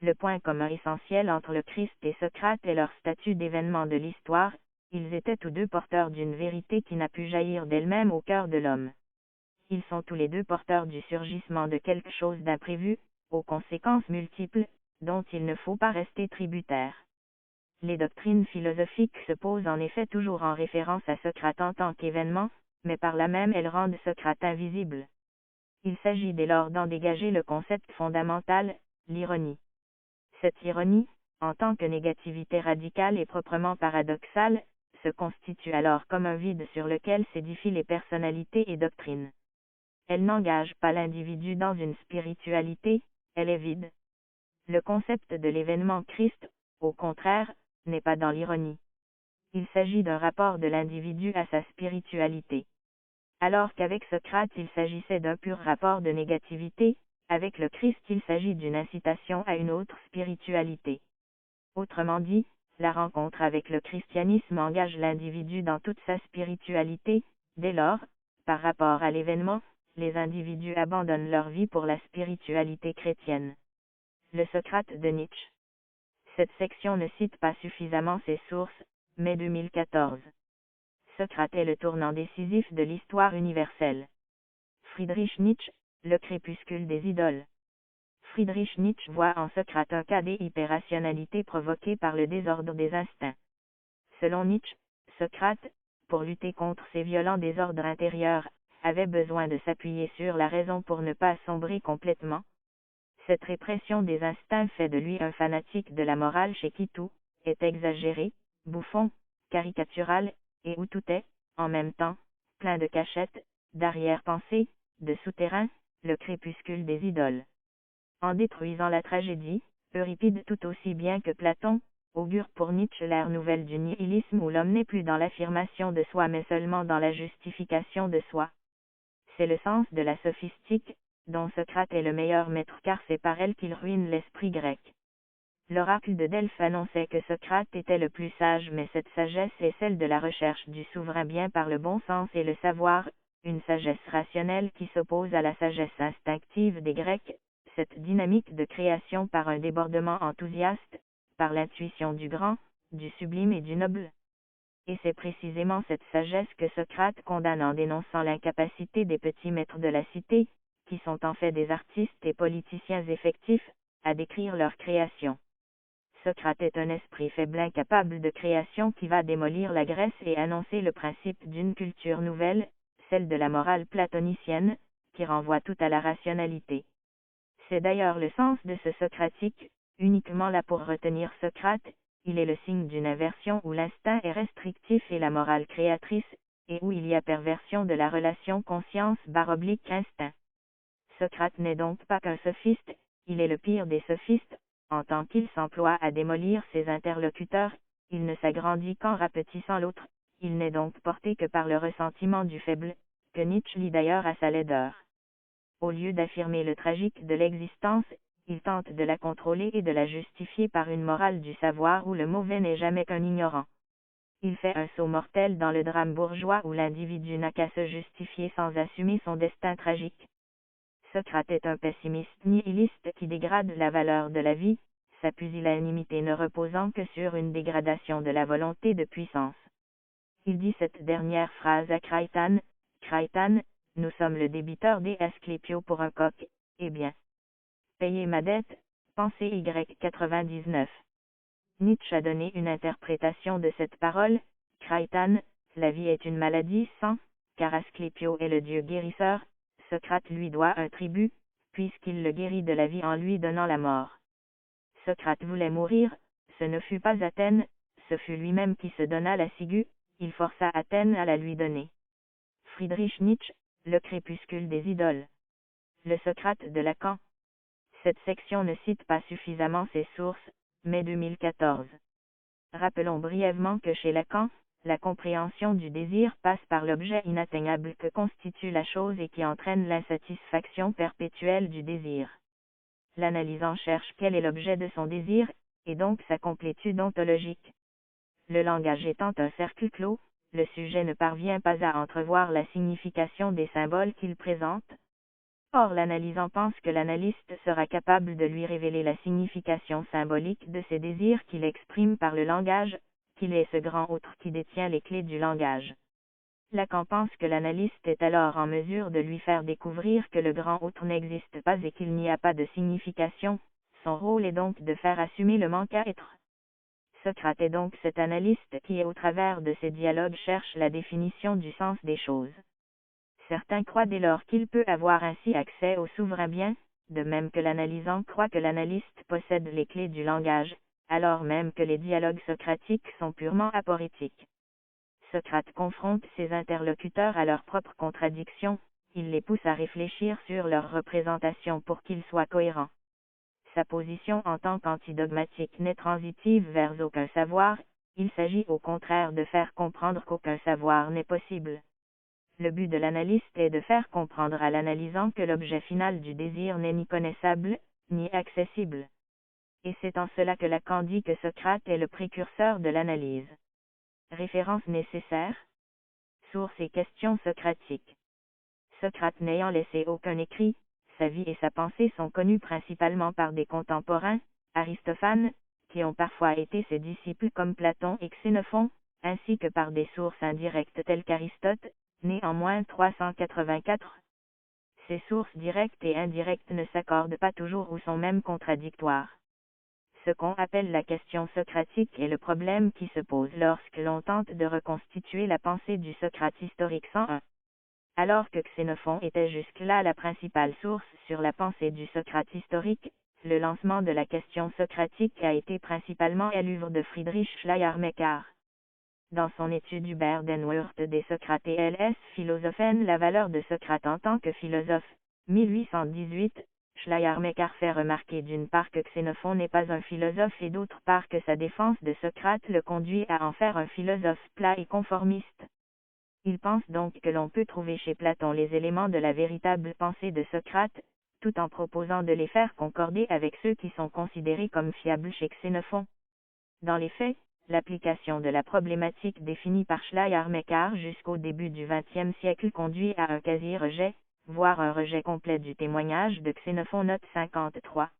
Le point commun essentiel entre le Christ et Socrate est leur statut d'événement de l'histoire, ils étaient tous deux porteurs d'une vérité qui n'a pu jaillir d'elle-même au cœur de l'homme. Ils sont tous les deux porteurs du surgissement de quelque chose d'imprévu, aux conséquences multiples, dont il ne faut pas rester tributaire. Les doctrines philosophiques se posent en effet toujours en référence à Socrate en tant qu'événement, mais par là même elles rendent Socrate invisible. Il s'agit dès lors d'en dégager le concept fondamental, l'ironie. Cette ironie, en tant que négativité radicale et proprement paradoxale, se constitue alors comme un vide sur lequel s'édifient les personnalités et doctrines. Elle n'engage pas l'individu dans une spiritualité, elle est vide. Le concept de l'événement Christ, au contraire, n'est pas dans l'ironie. Il s'agit d'un rapport de l'individu à sa spiritualité. Alors qu'avec Socrate il s'agissait d'un pur rapport de négativité, avec le Christ il s'agit d'une incitation à une autre spiritualité. Autrement dit, la rencontre avec le christianisme engage l'individu dans toute sa spiritualité, dès lors, par rapport à l'événement, les individus abandonnent leur vie pour la spiritualité chrétienne. Le Socrate de Nietzsche. Cette section ne cite pas suffisamment ses sources, mai 2014. Socrate est le tournant décisif de l'histoire universelle. Friedrich Nietzsche, le crépuscule des idoles. Friedrich Nietzsche voit en Socrate un cas d'hyperrationalité provoquée par le désordre des instincts. Selon Nietzsche, Socrate, pour lutter contre ces violents désordres intérieurs, avait besoin de s'appuyer sur la raison pour ne pas sombrer complètement. Cette répression des instincts fait de lui un fanatique de la morale chez qui tout est exagéré, bouffon, caricatural, et où tout est, en même temps, plein de cachettes, d'arrière-pensées, de souterrains, le crépuscule des idoles. En détruisant la tragédie, Euripide tout aussi bien que Platon, augure pour Nietzsche l'ère nouvelle du nihilisme où l'homme n'est plus dans l'affirmation de soi mais seulement dans la justification de soi. C'est le sens de la sophistique, dont Socrate est le meilleur maître car c'est par elle qu'il ruine l'esprit grec. L'oracle de Delphes annonçait que Socrate était le plus sage, mais cette sagesse est celle de la recherche du souverain bien par le bon sens et le savoir, une sagesse rationnelle qui s'oppose à la sagesse instinctive des Grecs, cette dynamique de création par un débordement enthousiaste, par l'intuition du grand, du sublime et du noble. Et c'est précisément cette sagesse que Socrate condamne en dénonçant l'incapacité des petits maîtres de la cité, qui sont en fait des artistes et politiciens effectifs, à décrire leur création. Socrate est un esprit faible incapable de création qui va démolir la Grèce et annoncer le principe d'une culture nouvelle, celle de la morale platonicienne, qui renvoie tout à la rationalité. C'est d'ailleurs le sens de ce socratique, uniquement là pour retenir Socrate, il est le signe d'une inversion où l'instinct est restrictif et la morale créatrice, et où il y a perversion de la relation conscience/instinct. Socrate n'est donc pas qu'un sophiste, il est le pire des sophistes, en tant qu'il s'emploie à démolir ses interlocuteurs, il ne s'agrandit qu'en rapetissant l'autre, il n'est donc porté que par le ressentiment du faible, que Nietzsche lit d'ailleurs à sa laideur. Au lieu d'affirmer le tragique de l'existence, il tente de la contrôler et de la justifier par une morale du savoir où le mauvais n'est jamais qu'un ignorant. Il fait un saut mortel dans le drame bourgeois où l'individu n'a qu'à se justifier sans assumer son destin tragique. Socrate est un pessimiste nihiliste qui dégrade la valeur de la vie, sa pusillanimité ne reposant que sur une dégradation de la volonté de puissance. Il dit cette dernière phrase à Crichton, Crichton, nous sommes le débiteur des Asclépios pour un coq, eh bien. Payez ma dette, pensée Y99. Nietzsche a donné une interprétation de cette parole, Crichton, la vie est une maladie sans, car Asclépio est le dieu guérisseur, Socrate lui doit un tribut, puisqu'il le guérit de la vie en lui donnant la mort. Socrate voulait mourir, ce ne fut pas Athènes, ce fut lui-même qui se donna la ciguë, il força Athènes à la lui donner. Friedrich Nietzsche, Le crépuscule des idoles. Le Socrate de Lacan. Cette section ne cite pas suffisamment ses sources, mai 2014. Rappelons brièvement que chez Lacan, la compréhension du désir passe par l'objet inatteignable que constitue la chose et qui entraîne l'insatisfaction perpétuelle du désir. L'analysant cherche quel est l'objet de son désir, et donc sa complétude ontologique. Le langage étant un cercle clos, le sujet ne parvient pas à entrevoir la signification des symboles qu'il présente. Or l'analysant pense que l'analyste sera capable de lui révéler la signification symbolique de ses désirs qu'il exprime par le langage, qu'il est ce grand autre qui détient les clés du langage. Lacan pense que l'analyste est alors en mesure de lui faire découvrir que le grand autre n'existe pas et qu'il n'y a pas de signification, son rôle est donc de faire assumer le manque à être. Socrate est donc cet analyste qui, au travers de ses dialogues, cherche la définition du sens des choses. Certains croient dès lors qu'il peut avoir ainsi accès au souverain bien, de même que l'analysant croit que l'analyste possède les clés du langage, alors même que les dialogues socratiques sont purement aporétiques. Socrate confronte ses interlocuteurs à leurs propres contradictions, il les pousse à réfléchir sur leur représentation pour qu'ils soient cohérents. Sa position en tant qu'antidogmatique n'est transitive vers aucun savoir, il s'agit au contraire de faire comprendre qu'aucun savoir n'est possible. Le but de l'analyste est de faire comprendre à l'analysant que l'objet final du désir n'est ni connaissable, ni accessible. Et c'est en cela que Lacan dit que Socrate est le précurseur de l'analyse. Référence nécessaire. Sources et questions socratiques. Socrate n'ayant laissé aucun écrit, sa vie et sa pensée sont connues principalement par des contemporains, Aristophane, qui ont parfois été ses disciples comme Platon et Xénophon, ainsi que par des sources indirectes telles qu'Aristote, né en -384. Ces sources directes et indirectes ne s'accordent pas toujours ou sont même contradictoires. Ce qu'on appelle la question socratique est le problème qui se pose lorsque l'on tente de reconstituer la pensée du Socrate historique 101. Alors que Xénophon était jusque-là la principale source sur la pensée du Socrate historique, le lancement de la question socratique a été principalement à l'œuvre de Friedrich Schleiermacher. Dans son étude Über den Wert des Socrates et ls Philosophen, la valeur de Socrate en tant que philosophe, 1818, Schleiermacher fait remarquer d'une part que Xénophon n'est pas un philosophe et d'autre part que sa défense de Socrate le conduit à en faire un philosophe plat et conformiste. Il pense donc que l'on peut trouver chez Platon les éléments de la véritable pensée de Socrate, tout en proposant de les faire concorder avec ceux qui sont considérés comme fiables chez Xénophon. Dans les faits, l'application de la problématique définie par Schleiermacher jusqu'au début du XXe siècle conduit à un quasi-rejet, voire un rejet complet du témoignage de Xénophon, note 53.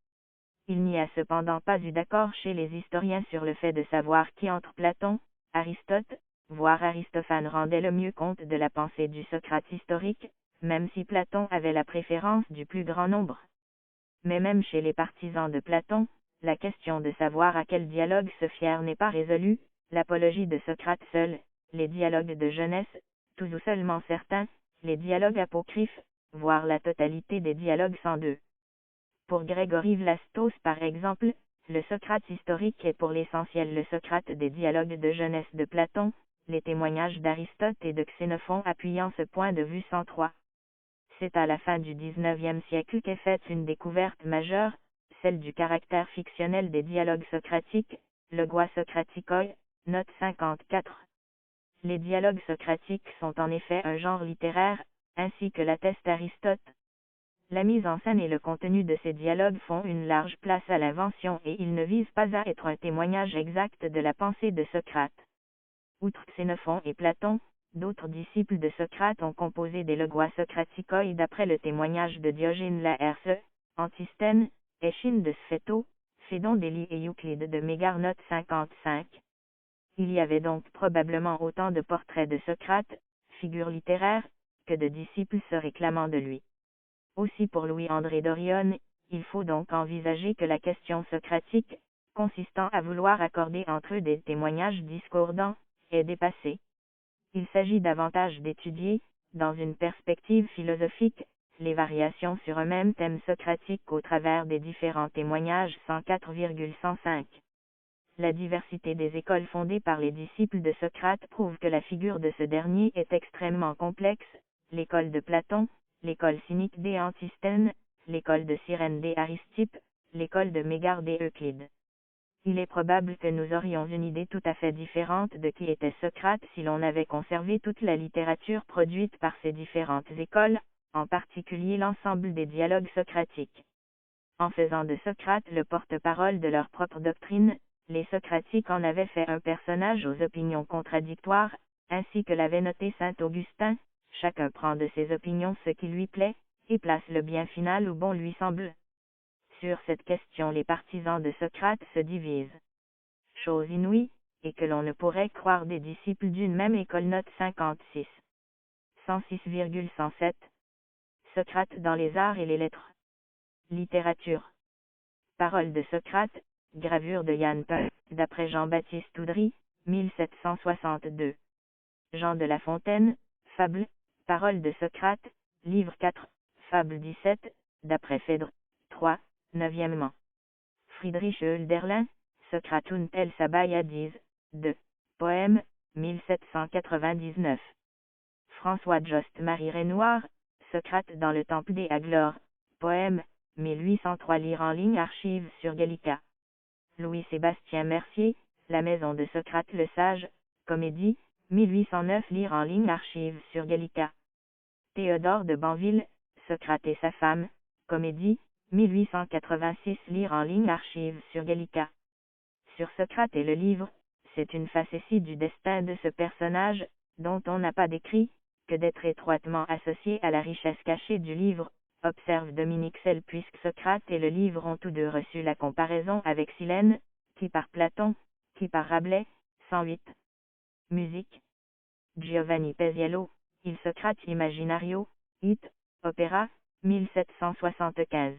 Il n'y a cependant pas eu d'accord chez les historiens sur le fait de savoir qui entre Platon, Aristote, voire Aristophane rendait le mieux compte de la pensée du Socrate historique, même si Platon avait la préférence du plus grand nombre. Mais même chez les partisans de Platon, la question de savoir à quel dialogue se fier n'est pas résolue, l'apologie de Socrate seul, les dialogues de jeunesse, tous ou seulement certains, les dialogues apocryphes, voire la totalité des dialogues sans deux. Pour Grégory Vlastos par exemple, le Socrate historique est pour l'essentiel le Socrate des dialogues de jeunesse de Platon, les témoignages d'Aristote et de Xénophon appuyant ce point de vue 103. C'est à la fin du XIXe siècle qu'est faite une découverte majeure, celle du caractère fictionnel des dialogues socratiques, Logoi Socraticoi, note 54. Les dialogues socratiques sont en effet un genre littéraire, ainsi que l'atteste Aristote. La mise en scène et le contenu de ces dialogues font une large place à l'invention et ils ne visent pas à être un témoignage exact de la pensée de Socrate. Outre Xénophon et Platon, d'autres disciples de Socrate ont composé des Logoi Socraticoi d'après le témoignage de Diogène Laërce, Antisthène, Échine de Sphéto, Phédon d'Élie et Euclide de Mégare, note 55. Il y avait donc probablement autant de portraits de Socrate, figure littéraire, que de disciples se réclamant de lui. Aussi pour Louis-André Dorion, il faut donc envisager que la question socratique, consistant à vouloir accorder entre eux des témoignages discordants, est dépassée. Il s'agit davantage d'étudier, dans une perspective philosophique, les variations sur un même thème socratique au travers des différents témoignages 104,105. La diversité des écoles fondées par les disciples de Socrate prouve que la figure de ce dernier est extrêmement complexe, l'école de Platon, l'école cynique des Antisthène, l'école de Cyrène des Aristippe, l'école de Mégare des Euclide. Il est probable que nous aurions une idée tout à fait différente de qui était Socrate si l'on avait conservé toute la littérature produite par ces différentes écoles, en particulier l'ensemble des dialogues socratiques. En faisant de Socrate le porte-parole de leur propre doctrine, les socratiques en avaient fait un personnage aux opinions contradictoires, ainsi que l'avait noté saint Augustin, chacun prend de ses opinions ce qui lui plaît, et place le bien final où bon lui semble. Sur cette question les partisans de Socrate se divisent. Chose inouïe, et que l'on ne pourrait croire des disciples d'une même école, note 56. 106,107. Socrate dans les arts et les lettres. Littérature. Paroles de Socrate, gravure de Jan Peul, d'après Jean-Baptiste Oudry, 1762. Jean de La Fontaine, Fable, Paroles de Socrate, livre 4, Fable 17, d'après Phèdre, 3, 9e. Friedrich Hölderlin, Socrate und Alcibiades, 2, poème, 1799. François Jost Marie Renoir, Socrate dans le Temple des Aglores, poème, 1803. Lire en ligne archives sur Gallica. Louis-Sébastien Mercier, La Maison de Socrate le Sage, comédie, 1809. Lire en ligne archives sur Gallica. Théodore de Banville, Socrate et sa femme, comédie, 1886. Lire en ligne archives sur Gallica. Sur Socrate et le livre, c'est une facétie du destin de ce personnage, dont on n'a pas décrit, que d'être étroitement associé à la richesse cachée du livre, observe Dominique Selle, puisque Socrate et le livre ont tous deux reçu la comparaison avec Silène, qui par Platon, qui par Rabelais, 108. Musique. Giovanni Peziello, Il Socrate Imaginario, It, Opéra, 1775.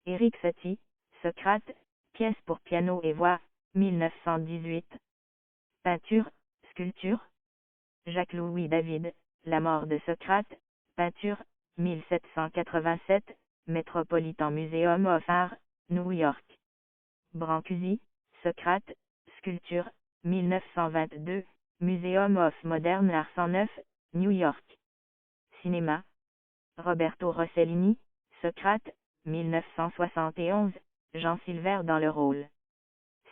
Éric Satie, Socrate, pièce pour piano et voix, 1918. Peinture, sculpture. Jacques-Louis David, La mort de Socrate, peinture, 1787, Metropolitan Museum of Art, New York. Brancusi, Socrate, sculpture, 1922, Museum of Modern Art 109, New York. Cinéma. Roberto Rossellini, Socrate, 1971, Jean Silver dans le rôle.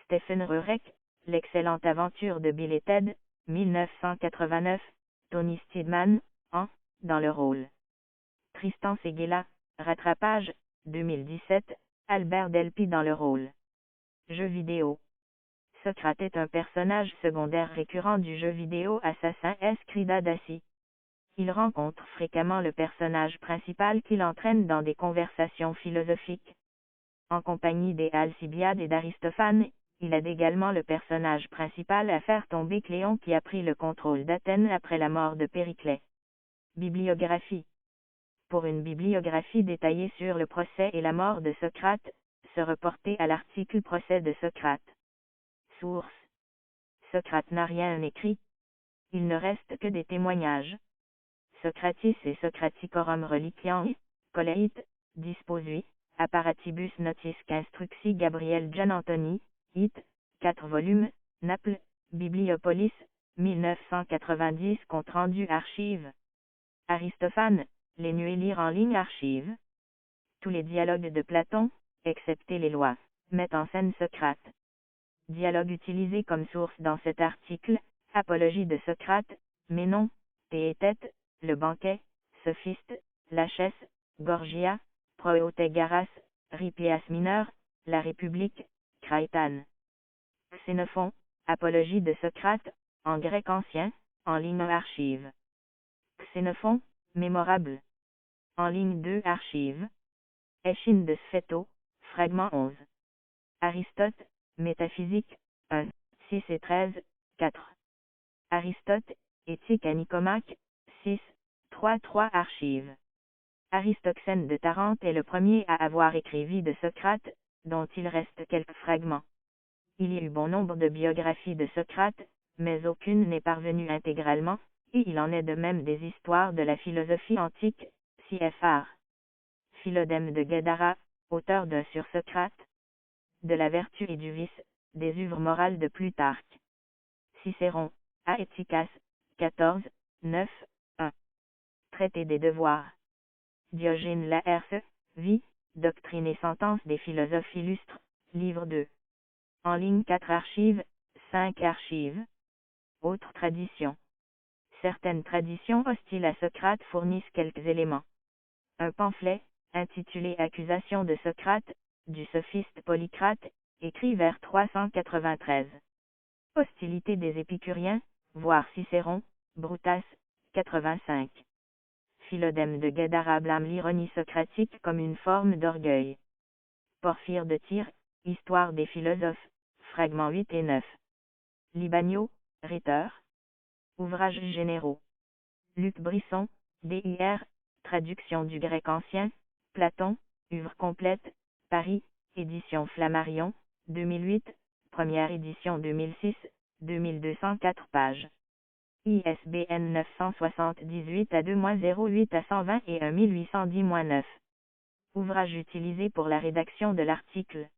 Stephen Rurek, L'excellente aventure de Bill et Ted, 1989, Tony Steedman, en, dans le rôle. Tristan Seguela, Rattrapage, 2017, Albert Delpy dans le rôle. Jeux vidéo. Socrate est un personnage secondaire récurrent du jeu vidéo Assassin's Creed Odyssey. Il rencontre fréquemment le personnage principal qui l'entraîne dans des conversations philosophiques. En compagnie des Alcibiades et d'Aristophane, il aide également le personnage principal à faire tomber Cléon qui a pris le contrôle d'Athènes après la mort de Périclès. Bibliographie. Pour une bibliographie détaillée sur le procès et la mort de Socrate, se reporter à l'article Procès de Socrate. Source. Socrate n'a rien écrit. Il ne reste que des témoignages. Socratis et Socraticorum Reliquiam, Coleit, Disposui, Apparatibus Notis Instruxi Gabriel Gian Anthony, It, 4 volumes, Naples, Bibliopolis, 1990 compte rendu archives. Aristophane, les nuées lire en ligne archives. Tous les dialogues de Platon, excepté les lois, mettent en scène Socrate. Dialogue utilisé comme source dans cet article, Apologie de Socrate, Ménon, Théétète, Le Banquet, Sophiste, Lachès, Gorgia, Proéotégaras, Ripias mineur, La République, Craïtane. Xénophon, Apologie de Socrate, en grec ancien, en ligne archive. Xénophon, mémorable. En ligne 2 archive. Échine de Sphéto, fragment 11. Aristote, Métaphysique, 1, 6 et 13, 4. Aristote, Éthique à Nicomaque, 6, 3 archives. Aristoxène de Tarente est le premier à avoir écrit Vie de Socrate, dont il reste quelques fragments. Il y a eu bon nombre de biographies de Socrate, mais aucune n'est parvenue intégralement, et il en est de même des histoires de la philosophie antique, CFR. Philodème de Guédara, auteur d'un sur Socrate. De la vertu et du vice, des œuvres morales de Plutarque. Cicéron, Aethicas, 14, 9, 1. Traité des devoirs. Diogène Laërce, Vie, Doctrine et Sentence des philosophes illustres, livre 2. En ligne 4 archives, 5 archives. Autres traditions. Certaines traditions hostiles à Socrate fournissent quelques éléments. Un pamphlet, intitulé Accusation de Socrate, du sophiste Polycrate, écrit vers 393. Hostilité des épicuriens, voir Cicéron, Brutas, 85. Philodème de Guédara blâme l'ironie socratique comme une forme d'orgueil. Porphyre de Tyr, Histoire des philosophes, fragments 8 et 9. Libanio, rhéteur. Ouvrages généraux. Luc Brisson, DIR, traduction du grec ancien, Platon, œuvre complète, Paris, édition Flammarion, 2008, première édition 2006, 2204 pages. ISBN 978 à 2-08 à 120 et 1810-9. Ouvrage utilisé pour la rédaction de l'article.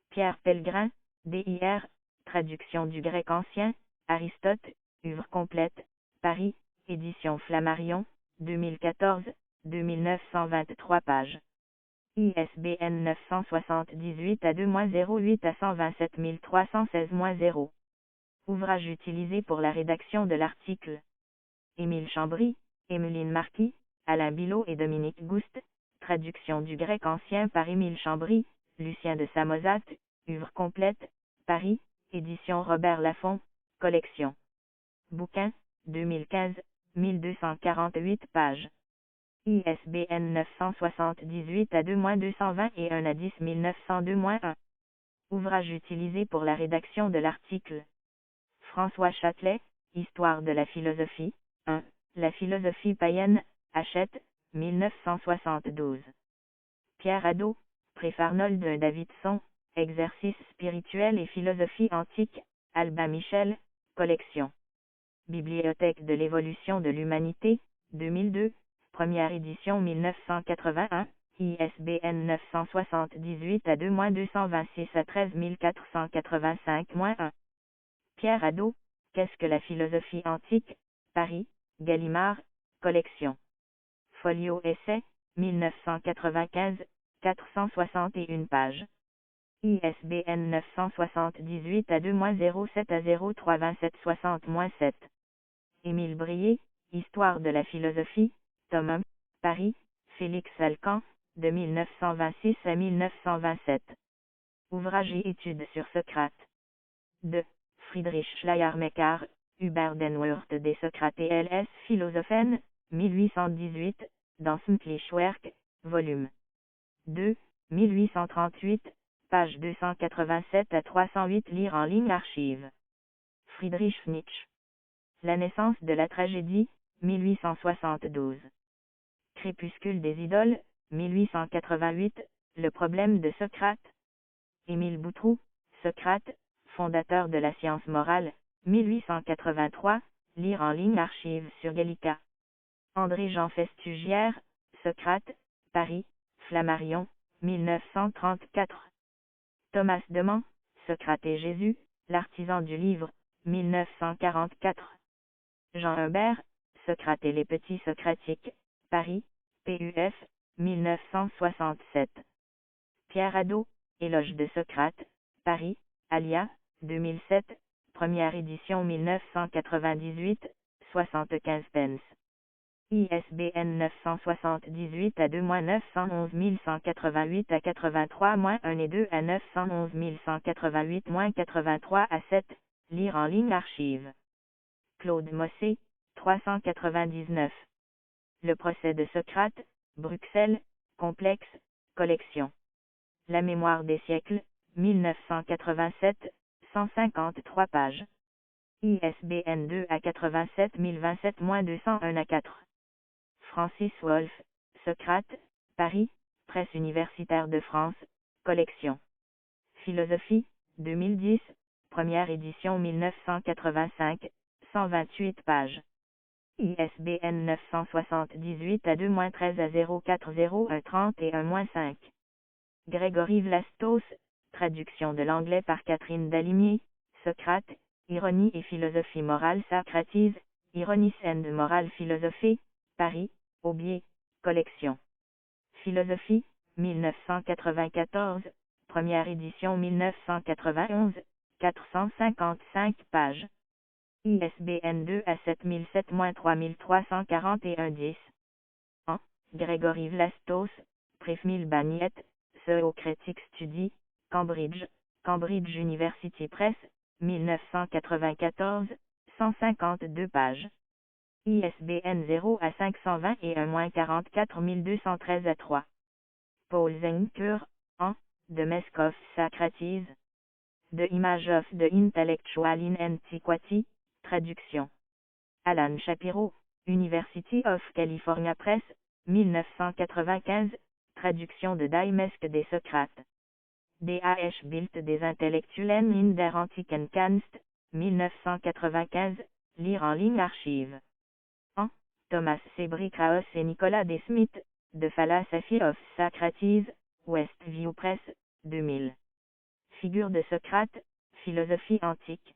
Pierre Pellegrin, DIR, traduction du grec ancien, Aristote, œuvre complète, Paris, édition Flammarion, 2014, 2923 pages. ISBN 978 à 2-08 à 127 316-0. Ouvrage utilisé pour la rédaction de l'article. Émile Chambry, Emmeline Marquis, Alain Bilot et Dominique Gouste, traduction du grec ancien par Émile Chambry, Lucien de Samosate, œuvre complète, Paris, édition Robert Laffont, collection. Bouquin, 2015, 1248 pages. ISBN 978 à 2-220 et 1 à 10 902-1. Ouvrage utilisé pour la rédaction de l'article. François Châtelet, Histoire de la philosophie, 1. La philosophie païenne, Hachette, 1972. Pierre Hadot, Préfarnold de Davidson, Exercices spirituels et philosophie antique, Albin Michel, collection. Bibliothèque de l'évolution de l'humanité, 2002, première édition 1981, ISBN 978 à 2-226 à 13 485-1. Pierre Hadot, Qu'est-ce que la philosophie antique, Paris, Gallimard, collection. Folio Essai, 1995, 461 pages. ISBN 978 à 2-07 à 03 27 60-7. Émile Brier, Histoire de la philosophie, tome 1, Paris, Félix Alcan, de 1926 à 1927. Ouvrages et études sur Socrate. 2. Friedrich Schleiermacher, Hubert den Wörth des Socrates ls Philosophen, 1818, dans Smtlich Werk, volume 2, 1838, page 287 à 308. Lire en ligne archive. Friedrich Nietzsche. La naissance de la tragédie, 1872. Crépuscule des idoles, 1888, le problème de Socrate. Émile Boutroux, Socrate, fondateur de la science morale, 1883, lire en ligne archive sur Gallica. André-Jean Festugière, Socrate, Paris, Flammarion, 1934. Thomas Demant, Socrate et Jésus, l'artisan du livre, 1944. Jean Humbert, Socrate et les petits socratiques, Paris, PUF, 1967. Pierre Hadot, Éloge de Socrate, Paris, Alia, 2007, première édition 1998, 75 pence. ISBN 978 à 2-911 188 à 83-1 et 2 à 911 188-83 à 7, lire en ligne archive. Claude Mossé, 399. Le procès de Socrate, Bruxelles, complexe, collection. La mémoire des siècles, 1987, 153 pages. ISBN 2 à 87 027-201 à 4. Francis Wolff, Socrate, Paris, Presse universitaire de France, collection. Philosophie, 2010, première édition 1985, 128 pages. ISBN 978 à 2-13 à 040 31-5. Grégory Vlastos, traduction de l'anglais par Catherine Dalimier, Socrate, Ironie et philosophie morale Socrates, Ironies and Moral Philosophy, Paris, Aubier, collection. Philosophie, 1994, première édition 1991, 455 pages. ISBN 2 à 7007-3341-10. En, Grégory Vlastos, Prefmil Bagnette, Socratic Study, Cambridge, Cambridge University Press, 1994, 152 pages. ISBN 0 à 520 et 1-44 à 3. Paul Zenker, en, The Mask of Socrates. The Image of the Intellectual in Antiquity, traduction. Alan Shapiro, University of California Press, 1995, traduction de Die Mask des Socrates. D.H. Bild des Intellektuellen in der Antiken Kunst, 1995, lire en ligne archive. En, Thomas C. Krauss et Nicolas D. Smith, The Philosophy of Socrates, Westview Press, 2000. Figure de Socrate, philosophie antique.